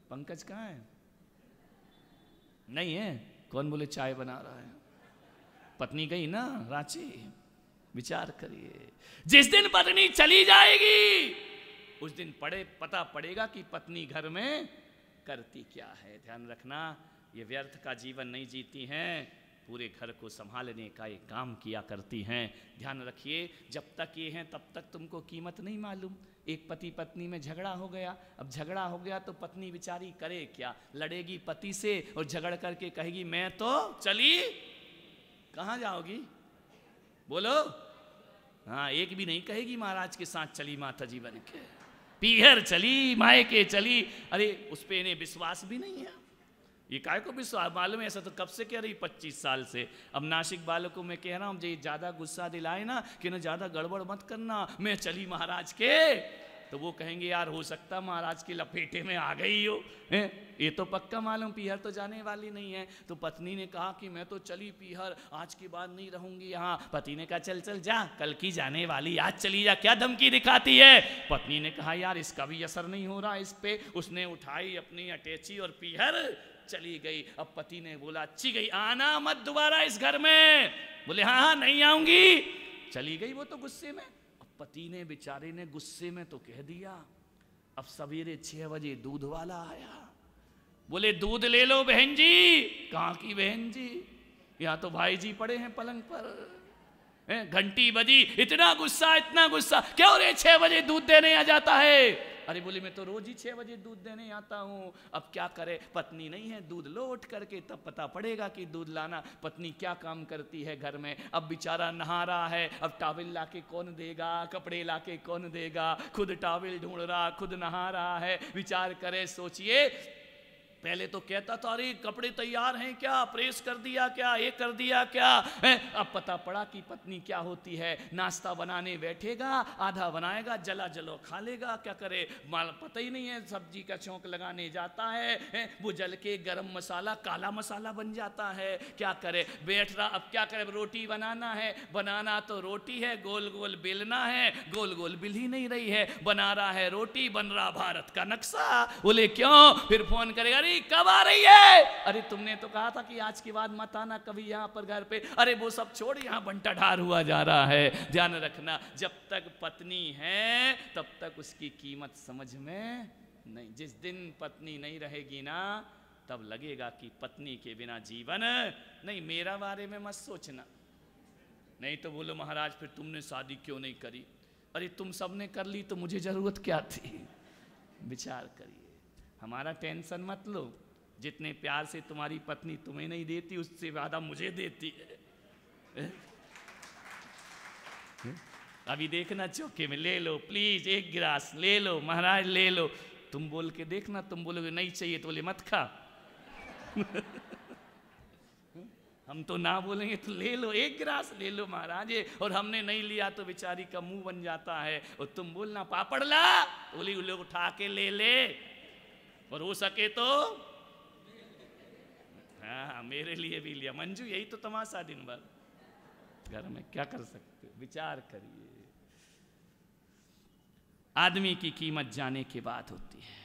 पंकज कहाँ है? नहीं है? कौन बोले चाय बना रहा है? पत्नी गई ना रांची। विचार करिए, जिस दिन पत्नी चली जाएगी उस दिन पता पड़ेगा कि पत्नी घर में करती क्या है। ध्यान रखना, ये व्यर्थ का जीवन नहीं जीती हैं, पूरे घर को संभालने का एक काम किया करती हैं। ध्यान रखिए, जब तक ये हैं तब तक तुमको कीमत नहीं मालूम। एक पति पत्नी में झगड़ा हो गया, अब झगड़ा हो गया तो पत्नी बेचारी करे क्या? लड़ेगी पति से और झगड़ करके कहेगी मैं तो चली। कहाँ जाओगी? बोलो। हाँ, एक भी नहीं कहेगी महाराज के साथ चली माता जी बन के, पीहर चली, मायके चली। अरे उस पे इन्हें विश्वास भी नहीं है। ये काय को विश्वास मालूम है? ऐसा तो कब से कह रही, 25 साल से। अब नासिक वालों को मैं कह रहा हूँ, ये ज़्यादा गुस्सा दिलाए ना कि ना ज़्यादा गड़बड़ मत करना, मैं चली महाराज के, तो वो कहेंगे यार हो सकता महाराज के लपेटे में आ गई हो। ये तो पक्का मालूम पीहर तो जाने वाली नहीं है। तो पत्नी ने कहा कि मैं तो चली पीहर, आज के बाद नहीं रहूंगी यहाँ। पति ने कहा चल चल जा, कल की जाने वाली आज चली जा, क्या धमकी दिखाती है। पत्नी ने कहा यार इसका भी असर नहीं हो रहा इस पे। उसने उठाई अपनी अटैची और पीहर चली गई। अब पति ने बोला अच्छी गई, आना मत दोबारा इस घर में। बोले हाँ हाँ नहीं आऊंगी। चली गई वो तो गुस्से में। अब पति ने बेचारे ने गुस्से में तो कह दिया। अब सवेरे 6 बजे दूध वाला आया, बोले दूध ले लो बहन जी। कहाँ की बहन जी? यहाँ तो भाई जी पड़े हैं पलंग पर। घंटी बजी, इतना गुस्सा इतना गुस्सा, क्यों रे 6 बजे दूध देने आ जाता है? अरे बोले मैं तो रोज ही 6 बजे दूध देने आता हूँ। अब क्या करे, पत्नी नहीं है, दूध लो उठ करके, तब पता पड़ेगा कि दूध लाना। पत्नी क्या काम करती है घर में? अब बेचारा नहा रहा है, अब टॉवल लाके कौन देगा, कपड़े लाके कौन देगा, खुद टॉवल ढूंढ रहा, खुद नहा रहा है। विचार करे, सोचिए, पहले तो कहता था अरे कपड़े तैयार हैं क्या, प्रेस कर दिया क्या, ये कर दिया क्या। अब पता पड़ा कि पत्नी क्या होती है, नाश्ता बनाने बैठेगा, आधा बनाएगा, जला जलो खा लेगा। क्या करे, माल पता ही नहीं है। सब्जी का छौंक लगाने जाता है, वो जल के गरम मसाला काला मसाला बन जाता है। क्या करे, बैठ रहा, अब क्या करे, रोटी बनाना है, बनाना तो रोटी है, गोल गोल बेलना है, गोल गोल बिल ही नहीं रही है। बना रहा है रोटी, बन रहा भारत का नक्शा। बोले क्यों? फिर फोन करेगा अरे कब आ रही है? अरे तुमने तो कहा था कि आज के बाद मत आना कभी यहाँ पर घर पे। अरे वो सब छोड़, यहाँ बंटा ढार हुआ जा रहा है। ध्यान रखना, जब तक पत्नी है तब तक उसकी कीमत समझ में नहीं। जिस दिन पत्नी नहीं रहेगी ना, तब लगेगा कि पत्नी के बिना जीवन नहीं। मेरा बारे में मत सोचना, नहीं तो बोलो महाराज फिर तुमने शादी क्यों नहीं करी। अरे तुम सबने कर ली तो मुझे जरूरत क्या थी। विचार करिए, हमारा टेंशन मत लो। जितने प्यार से तुम्हारी पत्नी तुम्हें नहीं देती, उससे ज्यादा मुझे देती है। अभी देखना चौके में, ले लो प्लीज एक गिलास ले लो महाराज ले लो। तुम बोल के देखना, तुम बोलोगे नहीं चाहिए तो बोले मत खा। हम तो ना बोलेंगे तो ले लो एक गिलास ले लो महाराज, और हमने नहीं लिया तो बेचारी का मुंह बन जाता है। और तुम बोलना पापड़ ला, बोली लोग उठा के ले ले, और हो सके तो हाँ मेरे लिए भी लिया। मंजू यही तो तमाशा दिन भर घर में, क्या कर सकते, विचार करिए। आदमी की कीमत जाने के बाद होती है।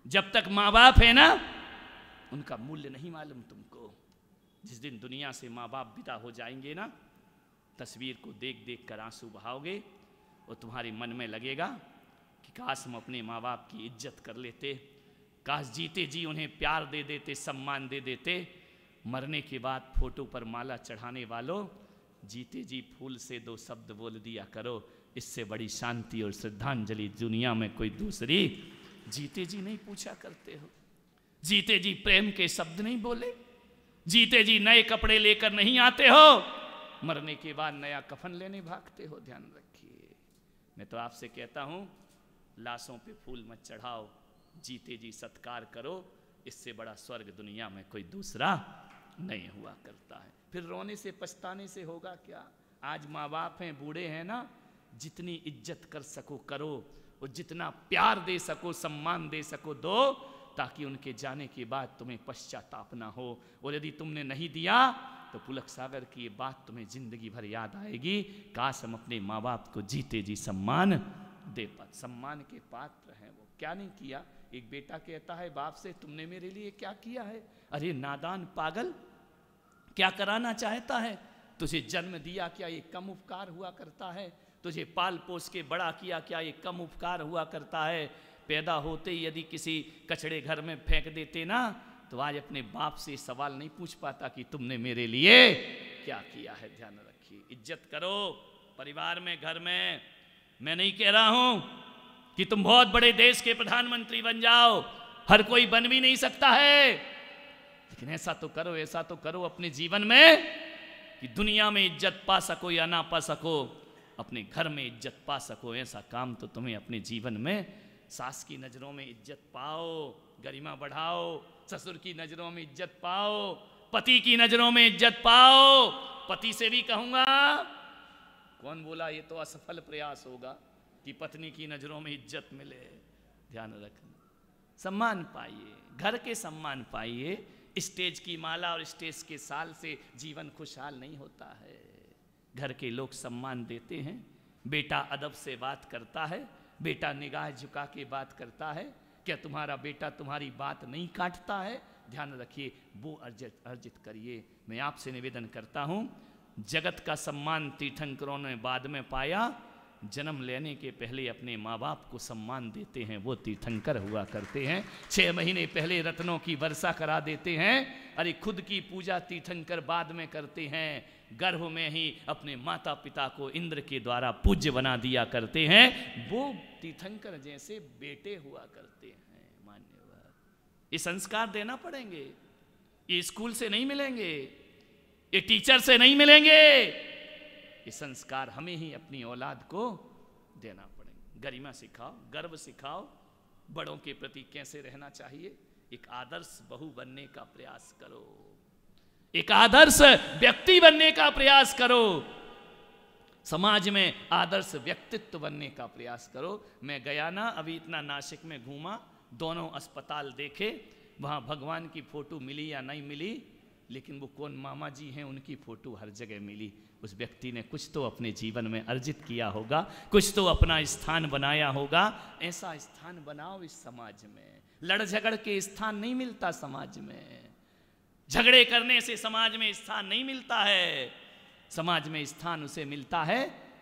जब तक माँ बाप है ना, उनका मूल्य नहीं मालूम तुमको। जिस दिन दुनिया से माँ बाप विदा हो जाएंगे ना, तस्वीर को देख देख कर आंसू बहाओगे, और तुम्हारे मन में लगेगा कि काश हम अपने माँ बाप की इज्जत कर लेते, काश जीते जी उन्हें प्यार दे देते, सम्मान दे देते। मरने के बाद फोटो पर माला चढ़ाने वालों, जीते जी फूल से दो शब्द बोल दिया करो, इससे बड़ी शांति और श्रद्धांजलि दुनिया में कोई दूसरी। जीते जी नहीं पूछा करते हो, जीते जी प्रेम के शब्द नहीं बोले, जीते जी नए कपड़े लेकर नहीं आते हो, मरने के बाद नया कफन लेने भागते हो। ध्यान रखिए, मैं तो आपसे कहता हूं लाशों पे फूल मत चढ़ाओ, जीते जी सत्कार करो, इससे बड़ा स्वर्ग दुनिया में कोई दूसरा नहीं हुआ करता है। फिर रोने से पछताने से होगा क्या? आज माँ बाप हैं, बूढ़े हैं ना, जितनी इज्जत कर सको करो, और जितना प्यार दे सको सम्मान दे सको दो, ताकि उनके जाने के बाद तुम्हें पश्चाताप ना हो। और यदि तुमने नहीं दिया तो पुलक सागर की ये बात तुम्हें जिंदगी भर याद आएगी, काश हम अपने माँ बाप को जीते जी सम्मान दे पाते। सम्मान के पात्र हैं वो, क्या नहीं किया। एक बेटा कहता है बाप से, तुमने मेरे लिए क्या किया है? अरे नादान पागल, क्या कराना चाहता है? तुझे जन्म दिया, क्या ये कम उपकार हुआ करता है? तुझे पाल पोस के बड़ा किया, क्या ये कम उपकार हुआ करता है? पैदा होते ही यदि किसी कचड़े घर में फेंक देते ना, तो आज अपने बाप से सवाल नहीं पूछ पाता कि तुमने मेरे लिए क्या किया है। ध्यान रखिए, इज्जत करो परिवार में, घर में। मैं नहीं कह रहा हूं कि तुम बहुत बड़े देश के प्रधानमंत्री बन जाओ, हर कोई बन भी नहीं सकता है, लेकिन ऐसा तो करो, ऐसा तो करो अपने जीवन में कि दुनिया में इज्जत पा सको या ना पा सको, अपने घर में इज्जत पा सको। ऐसा काम तो तुम्हें अपने जीवन में, सास की नज़रों में इज्जत पाओ, गरिमा बढ़ाओ, ससुर की नज़रों में इज्जत पाओ, पति की नज़रों में इज्जत पाओ। पति से भी कहूँगा, कौन बोला ये तो असफल प्रयास होगा कि पत्नी की नज़रों में इज्जत मिले। ध्यान रखना, सम्मान पाइए, घर के सम्मान पाइए। स्टेज की माला और स्टेज के साल से जीवन खुशहाल नहीं होता है। घर के लोग सम्मान देते हैं, बेटा अदब से बात करता है, बेटा निगाह झुका के बात करता है, क्या तुम्हारा बेटा तुम्हारी बात नहीं काटता है? ध्यान रखिए, वो अर्जित करिए। मैं आपसे निवेदन करता हूँ, जगत का सम्मान तीर्थंकरों ने बाद में पाया, जन्म लेने के पहले अपने माँ बाप को सम्मान देते हैं वो तीर्थंकर हुआ करते हैं। 6 महीने पहले रत्नों की वर्षा करा देते हैं। अरे खुद की पूजा तीर्थंकर बाद में करते हैं, गर्भ में ही अपने माता पिता को इंद्र के द्वारा पूज्य बना दिया करते हैं। वो तीर्थंकर जैसे बेटे हुआ करते हैं। मान्यवर, ये संस्कार देना पड़ेंगे, ये स्कूल से नहीं मिलेंगे, ये टीचर से नहीं मिलेंगे, ये संस्कार हमें ही अपनी औलाद को देना पड़ेगा। गरिमा सिखाओ, गर्व सिखाओ, बड़ों के प्रति कैसे रहना चाहिए। एक आदर्श बहू बनने का प्रयास करो, एक आदर्श व्यक्ति बनने का प्रयास करो, समाज में आदर्श व्यक्तित्व बनने का प्रयास करो। मैं गया ना, अभी इतना नासिक में घूमा, दोनों अस्पताल देखे, वहाँ भगवान की फोटो मिली या नहीं मिली, लेकिन वो कौन मामा जी हैं उनकी फोटो हर जगह मिली। उस व्यक्ति ने कुछ तो अपने जीवन में अर्जित किया होगा, कुछ तो अपना स्थान बनाया होगा। ऐसा स्थान बनाओ इस समाज में। लड़ झगड़ के स्थान नहीं मिलता समाज में, झगड़े करने से समाज में स्थान नहीं मिलता है। समाज में स्थान उसे मिलता है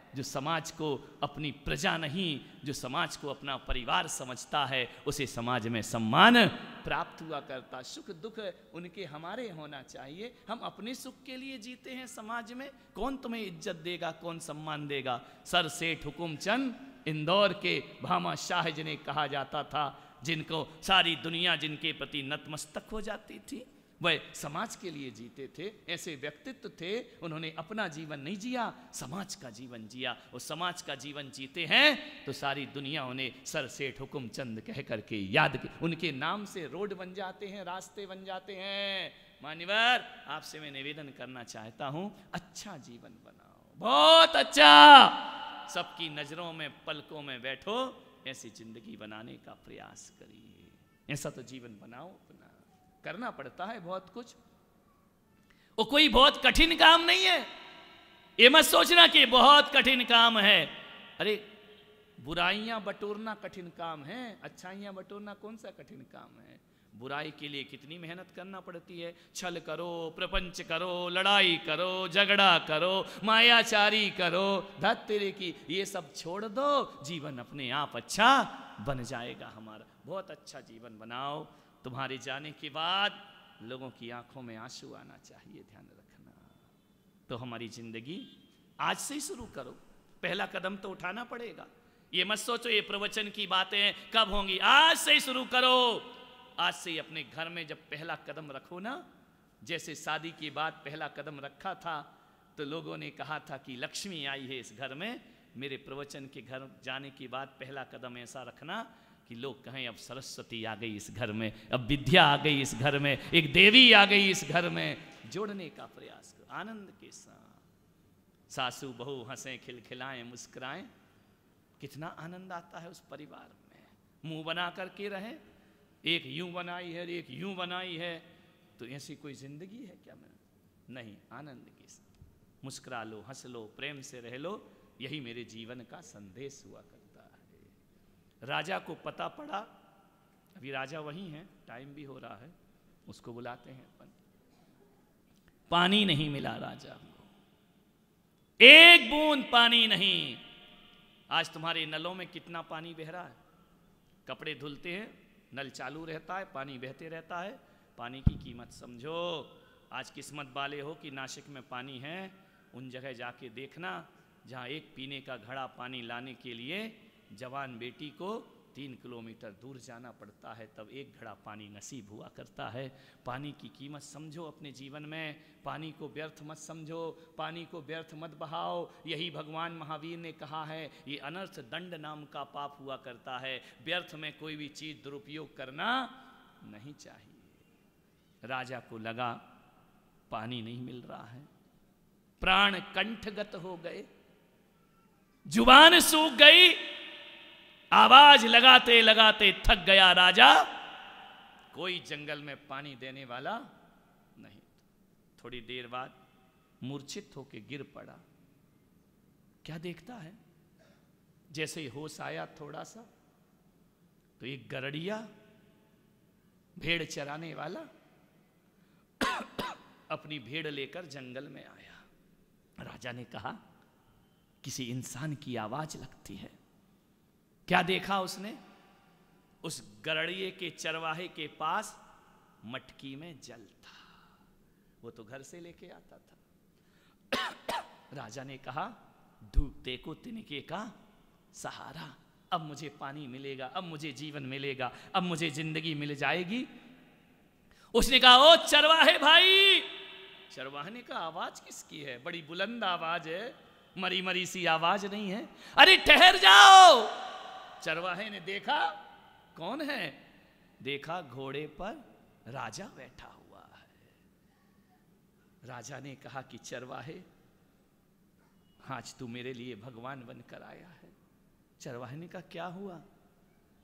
जो समाज को अपनी प्रजा नहीं, जो समाज को अपना परिवार समझता है, उसे समाज में सम्मान प्राप्त हुआ करता। सुख दुख उनके हमारे होना चाहिए। हम अपने सुख के लिए जीते हैं समाज में, कौन तुम्हें इज्जत देगा, कौन सम्मान देगा। सर सेठ हुकुमचंद इंदौर के भामा शाह जिन्हें कहा जाता था, जिनको सारी दुनिया जिनके प्रति नतमस्तक हो जाती थी, वह समाज के लिए जीते थे। ऐसे व्यक्तित्व थे, उन्होंने अपना जीवन नहीं जिया, समाज का जीवन जिया। और समाज का जीवन जीते हैं तो सारी दुनिया उन्हें सर सेठ हुकुमचंद कह करके याद, उनके नाम से रोड बन जाते हैं, रास्ते बन जाते हैं। मान्यवर, आपसे मैं निवेदन करना चाहता हूं, अच्छा जीवन बनाओ, बहुत अच्छा, सबकी नजरों में पलकों में बैठो, ऐसी जिंदगी बनाने का प्रयास करिए। ऐसा तो जीवन बनाओ अपना। करना पड़ता है बहुत कुछ, वो कोई बहुत कठिन काम नहीं है। ये मत सोचना कि बहुत कठिन काम है। अरे बुराइयां बटोरना कठिन काम है, अच्छाइयां बटोरना कौन सा कठिन काम है। बुराई के लिए कितनी मेहनत करना पड़ती है। छल करो, प्रपंच करो, लड़ाई करो, झगड़ा करो, मायाचारी करो, धत तेरे की, ये सब छोड़ दो, जीवन अपने आप अच्छा बन जाएगा हमारा। बहुत अच्छा जीवन बनाओ। तुम्हारे जाने के बाद लोगों की आंखों में आंसू आना चाहिए, ध्यान रखना। तो हमारी जिंदगी आज से ही शुरू करो, पहला कदम तो उठाना पड़ेगा। ये मत सोचो ये प्रवचन की बातें कब होंगी, आज से ही शुरू करो। आज से ही अपने घर में जब पहला कदम रखो ना, जैसे शादी के बाद पहला कदम रखा था तो लोगों ने कहा था कि लक्ष्मी आई है इस घर में। मेरे प्रवचन के घर जाने के बाद पहला कदम ऐसा रखना कि लोग कहें अब सरस्वती आ गई इस घर में, अब विद्या आ गई इस घर में, एक देवी आ गई इस घर में। जोड़ने का प्रयास करो आनंद के साथ। सासू बहू हंसें, खिलखिलाएं, मुस्कुराएं, कितना आनंद आता है उस परिवार में। मुंह बना करके रहें, एक यूं बनाई है, एक यूं बनाई है, तो ऐसी कोई जिंदगी है क्या? नहीं, आनंद के साथ मुस्कुरा लो, हंस लो, प्रेम से रह लो, यही मेरे जीवन का संदेश हुआ करता है। राजा को पता पड़ा, अभी राजा वही है, टाइम भी हो रहा है, उसको बुलाते हैं अपन। पानी नहीं मिला राजा को, एक बूंद पानी नहीं। आज तुम्हारे नलों में कितना पानी बह रहा है, कपड़े धुलते हैं, नल चालू रहता है, पानी बहते रहता है। पानी की कीमत समझो। आज किस्मत वाले हो कि नासिक में पानी है, उन जगह जाके देखना जहाँ एक पीने का घड़ा पानी लाने के लिए जवान बेटी को 3 किलोमीटर दूर जाना पड़ता है, तब एक घड़ा पानी नसीब हुआ करता है। पानी की कीमत समझो अपने जीवन में, पानी को व्यर्थ मत समझो, पानी को व्यर्थ मत बहाओ। यही भगवान महावीर ने कहा है, ये अनर्थ दंड नाम का पाप हुआ करता है। व्यर्थ में कोई भी चीज दुरुपयोग करना नहीं चाहिए। राजा को लगा पानी नहीं मिल रहा है, प्राण कंठगत हो गए, जुबान सूख गई, आवाज लगाते लगाते थक गया राजा। कोई जंगल में पानी देने वाला नहीं। थोड़ी देर बाद मूर्छित होकर गिर पड़ा। क्या देखता है, जैसे ही होश आया थोड़ा सा, तो एक गरड़िया, भेड़ चराने वाला, अपनी भेड़ लेकर जंगल में आया। राजा ने कहा किसी इंसान की आवाज लगती है। क्या देखा उसने? उस गरड़िए के चरवाहे के पास मटकी में जल था, वो तो घर से लेके आता था। राजा ने कहा डूबते को तिनके का सहारा, अब मुझे पानी मिलेगा, अब मुझे जीवन मिलेगा, अब मुझे जिंदगी मिल जाएगी। उसने कहा ओ चरवाहे भाई। चरवाहे ने कहा आवाज किसकी है? बड़ी बुलंद आवाज है, मरी मरी सी आवाज नहीं है। अरे ठहर जाओ। चरवाहे ने देखा कौन है, देखा घोड़े पर राजा बैठा हुआ है। राजा ने कहा कि चरवाहे, आज तू मेरे लिए भगवान बनकर आया है। चरवाहे ने कहा क्या हुआ?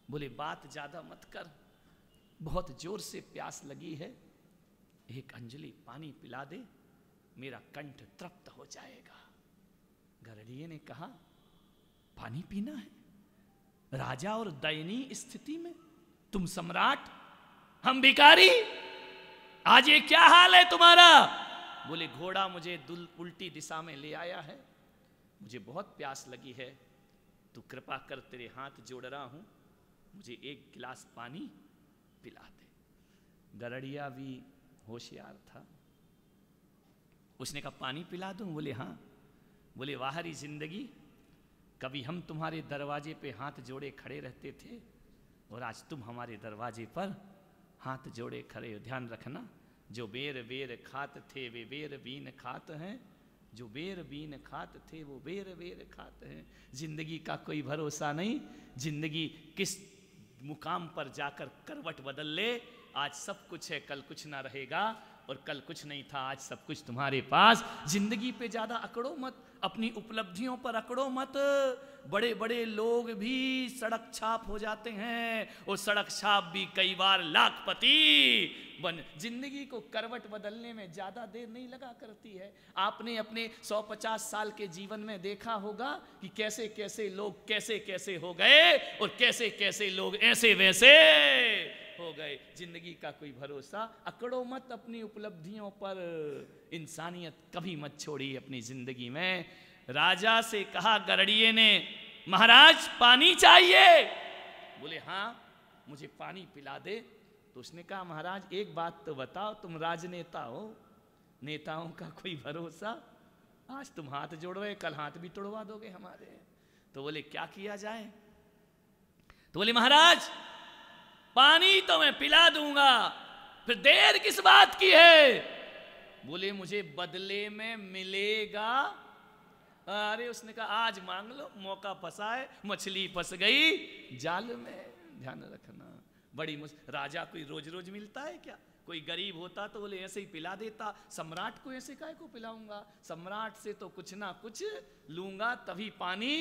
बोले बात ज्यादा मत कर, बहुत जोर से प्यास लगी है, एक अंजलि पानी पिला दे, मेरा कंठ तृप्त हो जाएगा। गरड़िए ने कहा पानी पीना है? राजा और दयनीय स्थिति में, तुम सम्राट, हम भिखारी, आज ये क्या हाल है तुम्हारा? बोले घोड़ा मुझे उल्टी दिशा में ले आया है, मुझे बहुत प्यास लगी है, तू कृपा कर, तेरे हाथ जोड़ रहा हूं, मुझे एक गिलास पानी पिला दे। गरड़िया भी होशियार था, उसने कहा पानी पिला दूं? बोले हाँ। बोले बाहरी जिंदगी, कभी हम तुम्हारे दरवाजे पे हाथ जोड़े खड़े रहते थे और आज तुम हमारे दरवाजे पर हाथ जोड़े खड़े हो। ध्यान रखना, जो बेर बेर खात थे वे बेर बीन खात हैं, जो बेर बीन खात थे वो बेर बेर खाते हैं। जिंदगी का कोई भरोसा नहीं, जिंदगी किस मुकाम पर जाकर करवट बदल ले। आज सब कुछ है, कल कुछ ना रहेगा, और कल कुछ नहीं था, आज सब कुछ तुम्हारे पास। जिंदगी पे ज्यादा अकड़ो मत, अपनी उपलब्धियों पर अकड़ो मत। बड़े बड़े लोग भी सड़क छाप हो जाते हैं, और सड़क छाप भी कई बार लाखपति बन। जिंदगी को करवट बदलने में ज्यादा देर नहीं लगा करती है। आपने अपने 150 साल के जीवन में देखा होगा कि कैसे कैसे लोग कैसे कैसे हो गए, और कैसे कैसे लोग ऐसे वैसे हो गए। जिंदगी का कोई भरोसा, अकड़ो मत अपनी उपलब्धियों पर। इंसानियत कभी मत छोड़ी अपनी जिंदगी में। राजा से कहा गरड़िए ने, महाराज पानी चाहिए। बोले हाँ मुझे पानी पिला दे। तो उसने कहा महाराज एक बात तो बताओ, तुम राजनेता हो, नेताओं का कोई भरोसा। आज तुम हाथ जोड़ रहे, कल हाथ भी तोड़वा दोगे हमारे। तो बोले क्या किया जाए? तो बोले महाराज पानी तो मैं पिला दूंगा, फिर देर किस बात की है? बोले मुझे बदले में मिलेगा। अरे उसने कहा आज मांग लो, मौका फंसा है, मछली फंस गई जाल में। ध्यान रखना, बड़ी राजा कोई रोज रोज मिलता है क्या? कोई गरीब होता तो बोले ऐसे ही पिला देता। सम्राट को ऐसे काहे को पिलाऊंगा? सम्राट से तो कुछ ना कुछ लूंगा तभी पानी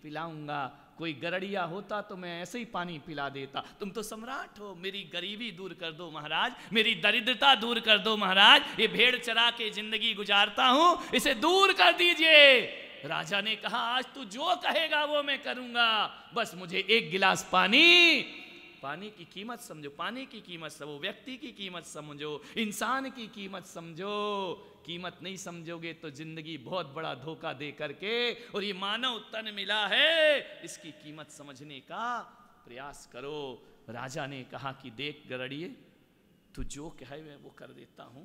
पिलाऊंगा। कोई गरड़िया होता तो मैं ऐसे ही पानी पिला देता। तुम तो सम्राट हो, मेरी गरीबी दूर कर दो महाराज, मेरी दरिद्रता दूर कर दो महाराज। ये भेड़ चरा के जिंदगी गुजारता हूं, इसे दूर कर दीजिए। राजा ने कहा आज तू जो कहेगा वो मैं करूंगा, बस मुझे एक गिलास पानी। पानी की कीमत समझो, पानी की कीमत समझो, व्यक्ति की कीमत समझो, इंसान की कीमत समझो। कीमत नहीं समझोगे तो जिंदगी बहुत बड़ा धोखा दे करके, और ये मानव तन मिला है, इसकी कीमत समझने का प्रयास करो। राजा ने कहा कि देख गरड़िए, तू जो कहे मैं वो कर देता हूं,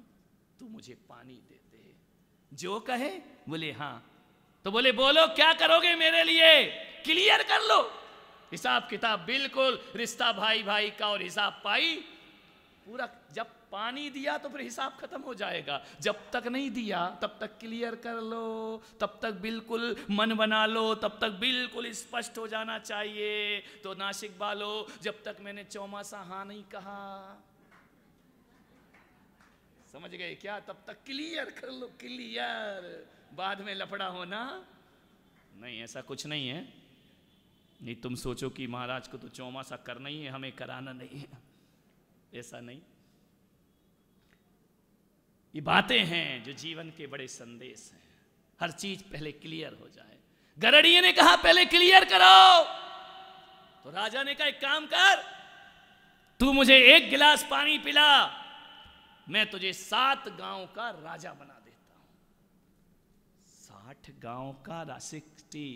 तू मुझे पानी दे दे। जो कहे? बोले हाँ। तो बोले बोलो क्या करोगे मेरे लिए, क्लियर कर लो। हिसाब किताब बिल्कुल, रिश्ता भाई भाई का, और हिसाब पाई पूरा। जब पानी दिया तो फिर हिसाब खत्म हो जाएगा, जब तक नहीं दिया तब तक क्लियर कर लो, तब तक बिल्कुल मन बना लो, तब तक बिल्कुल स्पष्ट हो जाना चाहिए। तो नासिक वालों, जब तक मैंने चौमासा हाँ नहीं कहा, समझ गए क्या? तब तक क्लियर कर लो, क्लियर। बाद में लफड़ा होना नहीं, ऐसा कुछ नहीं है। नहीं तुम सोचो कि महाराज को तो चौमासा करना ही है, हमें कराना नहीं है, ऐसा नहीं। ये बातें हैं जो जीवन के बड़े संदेश हैं। हर चीज पहले क्लियर हो जाए। गरड़िए ने कहा पहले क्लियर करो। तो राजा ने कहा एक काम कर, तू मुझे एक गिलास पानी पिला, मैं तुझे 7 गांव का राजा बना देता हूं। 60 गांव का 60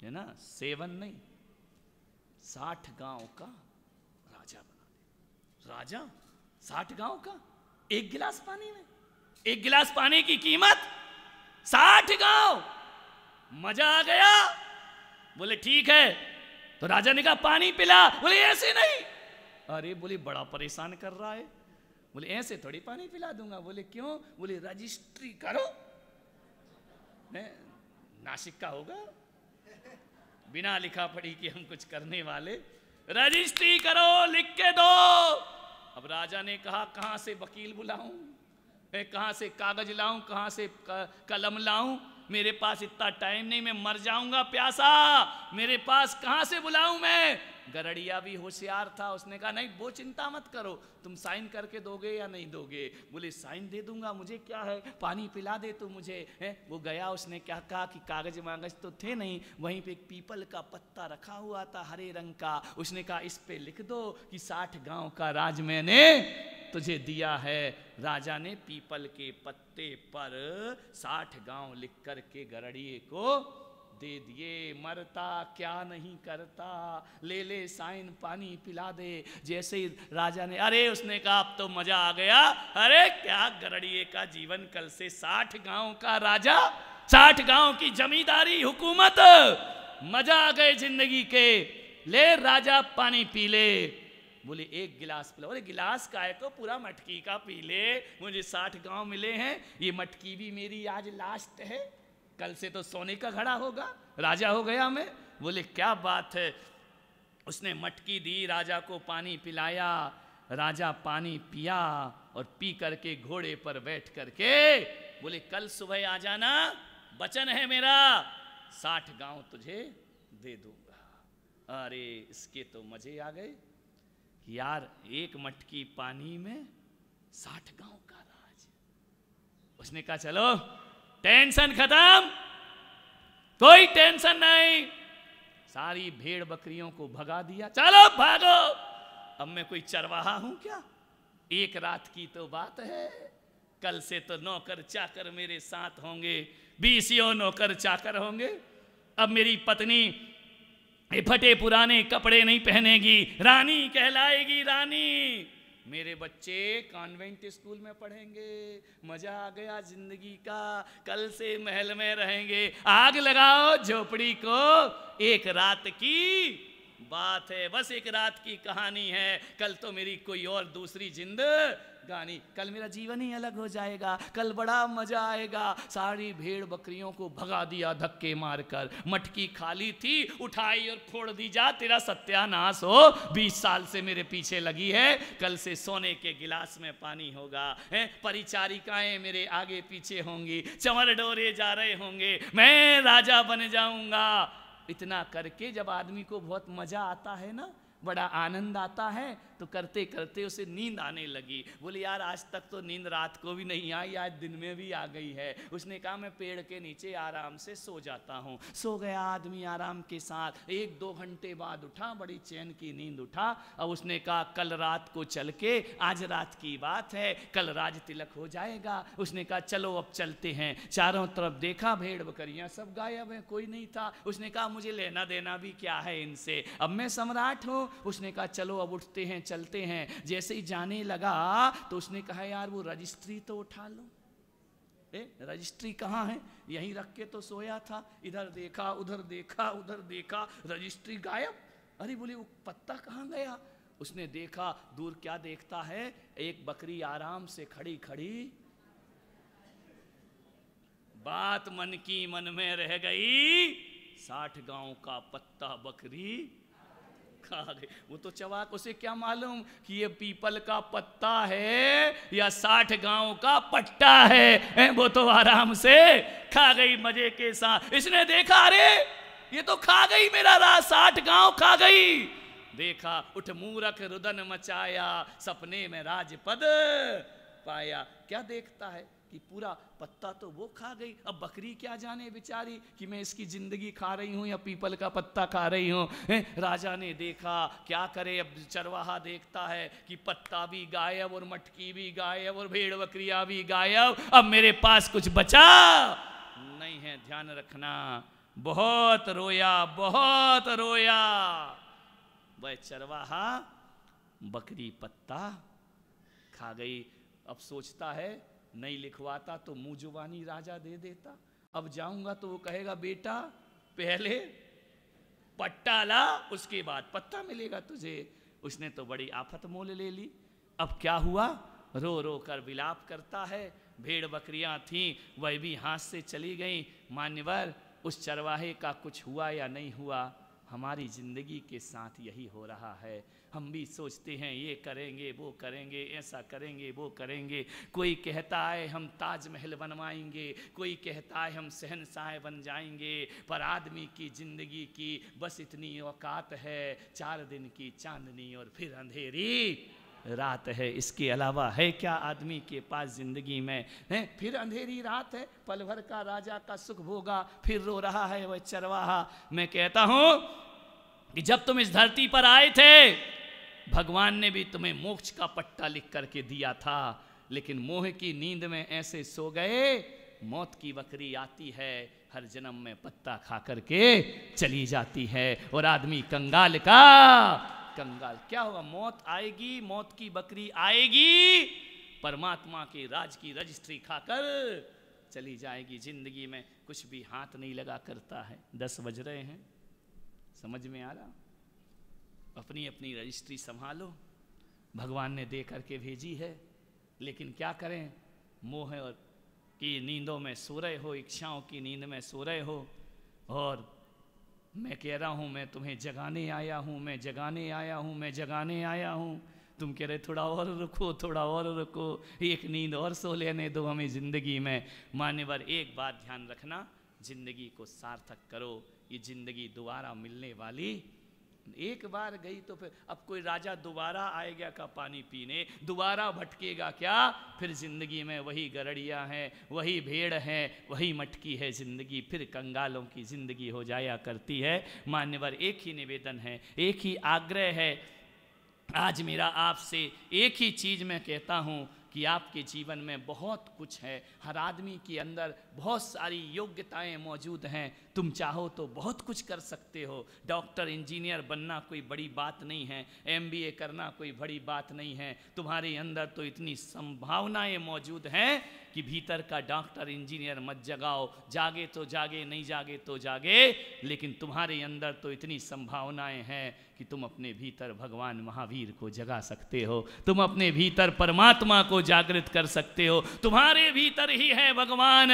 है ना, 7 नहीं, 60 गांव का राजा बना दे। राजा 60 गांव का, एक गिलास पानी में, एक गिलास पानी की कीमत 60 गांव। मजा आ गया। बोले ठीक है। तो राजा ने कहा पानी पिला। बोले ऐसे नहीं। अरे बोले बड़ा परेशान कर रहा है। बोले ऐसे थोड़ी पानी पिला दूंगा। बोले क्यों? बोले रजिस्ट्री करो। नासिक का होगा, बिना लिखा पढ़ी कि हम कुछ करने वाले। रजिस्ट्री करो, लिख के दो। अब राजा ने कहा कहां से वकील बुलाऊं, कहां से कागज लाऊं, कहां से कलम लाऊं? मेरे पास इतना टाइम नहीं, मैं मर जाऊंगा प्यासा, मेरे पास कहां से बुलाऊं मैं? गरड़िया भी होशियार था, उसने कहा नहीं वो चिंता मत करो, तुम साइन करके दोगे या नहीं दोगे? बोले साइन दे दूंगा, मुझे क्या है, पानी पिला दे तू मुझे। है वो गया, उसने क्या कहा कि कागज मागज तो थे नहीं, वहीं पे एक पीपल का पत्ता रखा हुआ था हरे रंग का। उसने कहा इस पे लिख दो कि 60 गांव का राज मैंने तुझे दिया है। राजा ने पीपल के पत्ते पर 60 गांव लिख करके गरड़िए को दे दिए। मरता क्या नहीं करता, ले ले साइन, पानी पिला दे। जैसे ही राजा ने, अरे उसने कहा अब तो मजा आ गया। अरे क्या गरड़िए का जीवन, कल से 60 गांव का राजा, 60 गांव की जमींदारी हुकूमत, मजा आ गए जिंदगी के। ले राजा पानी पी ले। बोले एक गिलास पिलाओ। बोले गिलास का है तो पूरा मटकी का पी ले, मुझे 60 गांव मिले हैं, ये मटकी भी मेरी आज लास्ट है, कल से तो सोने का घड़ा होगा, राजा हो गया मैं। बोले क्या बात है। उसने मटकी दी, राजा को पानी पिलाया, राजा पानी पिया और पी करके घोड़े पर बैठ करके बोले कल सुबह आ जाना, वचन है मेरा, 60 गांव तुझे दे दूंगा। अरे इसके तो मजे आ गए कि यार एक मटकी पानी में 60 गांव का राज। उसने कहा चलो टेंशन खत्म, कोई टेंशन नहीं, सारी भेड़ बकरियों को भगा दिया, चलो भागो, अब मैं कोई चरवाहा हूं क्या, एक रात की तो बात है, कल से तो नौकर चाकर मेरे साथ होंगे, 20 नौकर चाकर होंगे। अब मेरी पत्नी फटे पुराने कपड़े नहीं पहनेगी, रानी कहलाएगी रानी, मेरे बच्चे कॉन्वेंट स्कूल में पढ़ेंगे, मजा आ गया जिंदगी का, कल से महल में रहेंगे। आग लगाओ झोपड़ी को, एक रात की बात है, बस एक रात की कहानी है, कल तो मेरी कोई और दूसरी जिंदगानी, कल मेरा जीवन ही अलग हो जाएगा, कल बड़ा मजा आएगा। सारी भेड़ बकरियों को भगा दिया धक्के मारकर, मटकी खाली थी उठाई और फोड़ दी, जा तेरा सत्यानाश हो, 20 साल से मेरे पीछे लगी है, कल से सोने के गिलास में पानी होगा, परिचारिकाएं मेरे आगे पीछे होंगी, चंवर डोरे जा रहे होंगे, मैं राजा बन जाऊंगा। इतना करके जब आदमी को बहुत मजा आता है ना, बड़ा आनंद आता है, तो करते करते उसे नींद आने लगी। बोले यार आज तक तो नींद रात को भी नहीं आई, आज दिन में भी आ गई है। उसने कहा मैं पेड़ के नीचे आराम से सो जाता हूँ। सो गया आदमी आराम के साथ, 1-2 घंटे बाद उठा, बड़ी चैन की नींद उठा। अब उसने कहा कल रात को चल के, आज रात की बात है, कल राज तिलक हो जाएगा। उसने कहा चलो अब चलते हैं। चारों तरफ देखा, भेड़ बकरियां सब गायब हैं, कोई नहीं था। उसने कहा मुझे लेना देना भी क्या है इनसे, अब मैं सम्राट हूँ। उसने कहा चलो अब उठते हैं चलते हैं। जैसे ही जाने लगा तो उसने कहा यार वो रजिस्ट्री तो उठा लो। रजिस्ट्री कहाँ है, यहीं रख के तो सोया था, इधर देखा उधर देखा उधर देखा, रजिस्ट्री गायब। अरे बोले वो पत्ता कहाँ गया। उसने देखा, दूर क्या देखता है, एक बकरी आराम से खड़ी खड़ी, बात मन की मन में रह गई, 60 गांव का पत्ता बकरी खा गई। वो तो चवाक, उसे क्या मालूम कि ये पीपल का पत्ता है या 60 गांव का पट्टा है। वो तो आराम से खा गई मजे के साथ। इसने देखा अरे ये तो खा गई मेरा राज, 60 गांव खा गई। देखा उठ मूरख रुदन मचाया, सपने में राजपद पाया। क्या देखता है कि पूरा पत्ता तो वो खा गई, अब बकरी क्या जाने बेचारी कि मैं इसकी जिंदगी खा रही हूं या पीपल का पत्ता खा रही हूं। राजा ने देखा, क्या करे, अब चरवाहा देखता है कि पत्ता भी गायब और मटकी भी गायब और भेड़ बकरियां भी गायब, अब मेरे पास कुछ बचा नहीं है। ध्यान रखना, बहुत रोया बहुत रोया। वह चरवाहा बकरी पत्ता खा गई। अब सोचता है नहीं लिखवाता तो मुंह जुबानी राजा दे देता, अब जाऊंगा तो वो कहेगा बेटा पहले पट्टा ला, उसके बाद पत्ता मिलेगा तुझे। उसने तो बड़ी आफत मोल ले ली। अब क्या हुआ, रो रो कर विलाप करता है। भेड़ बकरियां थीं वह भी हाथ से चली गईं। मान्यवर, उस चरवाहे का कुछ हुआ या नहीं हुआ, हमारी जिंदगी के साथ यही हो रहा है। हम भी सोचते हैं ये करेंगे वो करेंगे, ऐसा करेंगे वो करेंगे। कोई कहता है हम ताजमहल बनवाएंगे, कोई कहता है हम शहंशाह बन जाएंगे, पर आदमी की जिंदगी की बस इतनी औकात है, 4 दिन की चांदनी और फिर अंधेरी रात है। इसके अलावा है क्या आदमी के पास जिंदगी में, है फिर अंधेरी रात है, पल भर का राजा का सुख भोगा, फिर रो रहा है वह चरवाहा। मैं कहता हूं कि जब तुम इस धरती पर आए थे, भगवान ने भी तुम्हें मोक्ष का पट्टा लिख करके दिया था, लेकिन मोह की नींद में ऐसे सो गए, मौत की बकरी आती है, हर जन्म में पत्ता खा करके चली जाती है, और आदमी कंगाल का कंगाल। क्या होगा, मौत आएगी, मौत की बकरी आएगी, परमात्मा के राज की रजिस्ट्री खाकर चली जाएगी। जिंदगी में कुछ भी हाथ नहीं लगा करता है। 10 बज रहे हैं, समझ में आ रहा, अपनी अपनी रजिस्ट्री संभालो, भगवान ने दे करके भेजी है, लेकिन क्या करें, मोह और की नींदों में सो रहे हो, इच्छाओं की नींद में सो रहे हो। और मैं कह रहा हूँ मैं तुम्हें जगाने आया हूँ, मैं जगाने आया हूँ, मैं जगाने आया हूँ। तुम कह रहे थोड़ा और रुको, थोड़ा और रुको, एक नींद और सो लेने दो हमें ज़िंदगी में। मान्यवर एक बात ध्यान रखना, ज़िंदगी को सार्थक करो। ये ज़िंदगी दोबारा मिलने वाली, एक बार गई तो फिर, अब कोई राजा दोबारा आएगा का पानी पीने, दोबारा भटकेगा क्या? फिर ज़िंदगी में वही गरड़िया है, वही भेड़ है, वही मटकी है ज़िंदगी, फिर कंगालों की ज़िंदगी हो जाया करती है। मान्यवर एक ही निवेदन है, एक ही आग्रह है आज मेरा आपसे, एक ही चीज़ मैं कहता हूँ कि आपके जीवन में बहुत कुछ है, हर आदमी के अंदर बहुत सारी योग्यताएं मौजूद हैं। तुम चाहो तो बहुत कुछ कर सकते हो। डॉक्टर इंजीनियर बनना कोई बड़ी बात नहीं है, MBA करना कोई बड़ी बात नहीं है। तुम्हारे अंदर तो इतनी संभावनाएं मौजूद हैं कि भीतर का डॉक्टर इंजीनियर मत जगाओ, जागे तो जागे, नहीं जागे तो जागे, लेकिन तुम्हारे अंदर तो इतनी संभावनाएं हैं कि तुम अपने भीतर भगवान महावीर को जगा सकते हो, तुम अपने भीतर परमात्मा को जागृत कर सकते हो। तुम्हारे भीतर ही है भगवान।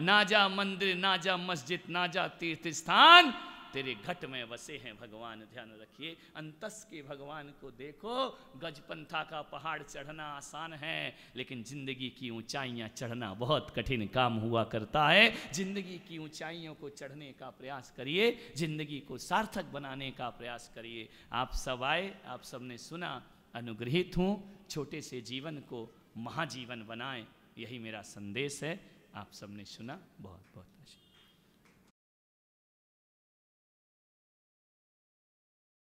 ना जा मंदिर, ना जा मस्जिद, ना जा तीर्थ स्थान, तेरे घट में बसे हैं भगवान। ध्यान रखिए, अंतस के भगवान को देखो। गजपंथा का पहाड़ चढ़ना आसान है, लेकिन जिंदगी की ऊंचाइयां चढ़ना बहुत कठिन काम हुआ करता है। जिंदगी की ऊंचाइयों को चढ़ने का प्रयास करिए, जिंदगी को सार्थक बनाने का प्रयास करिए। आप सब आए, आप सबने सुना, अनुग्रहित हूँ। छोटे से जीवन को महाजीवन बनाएं, यही मेरा संदेश है। आप सबने सुना, बहुत बहुत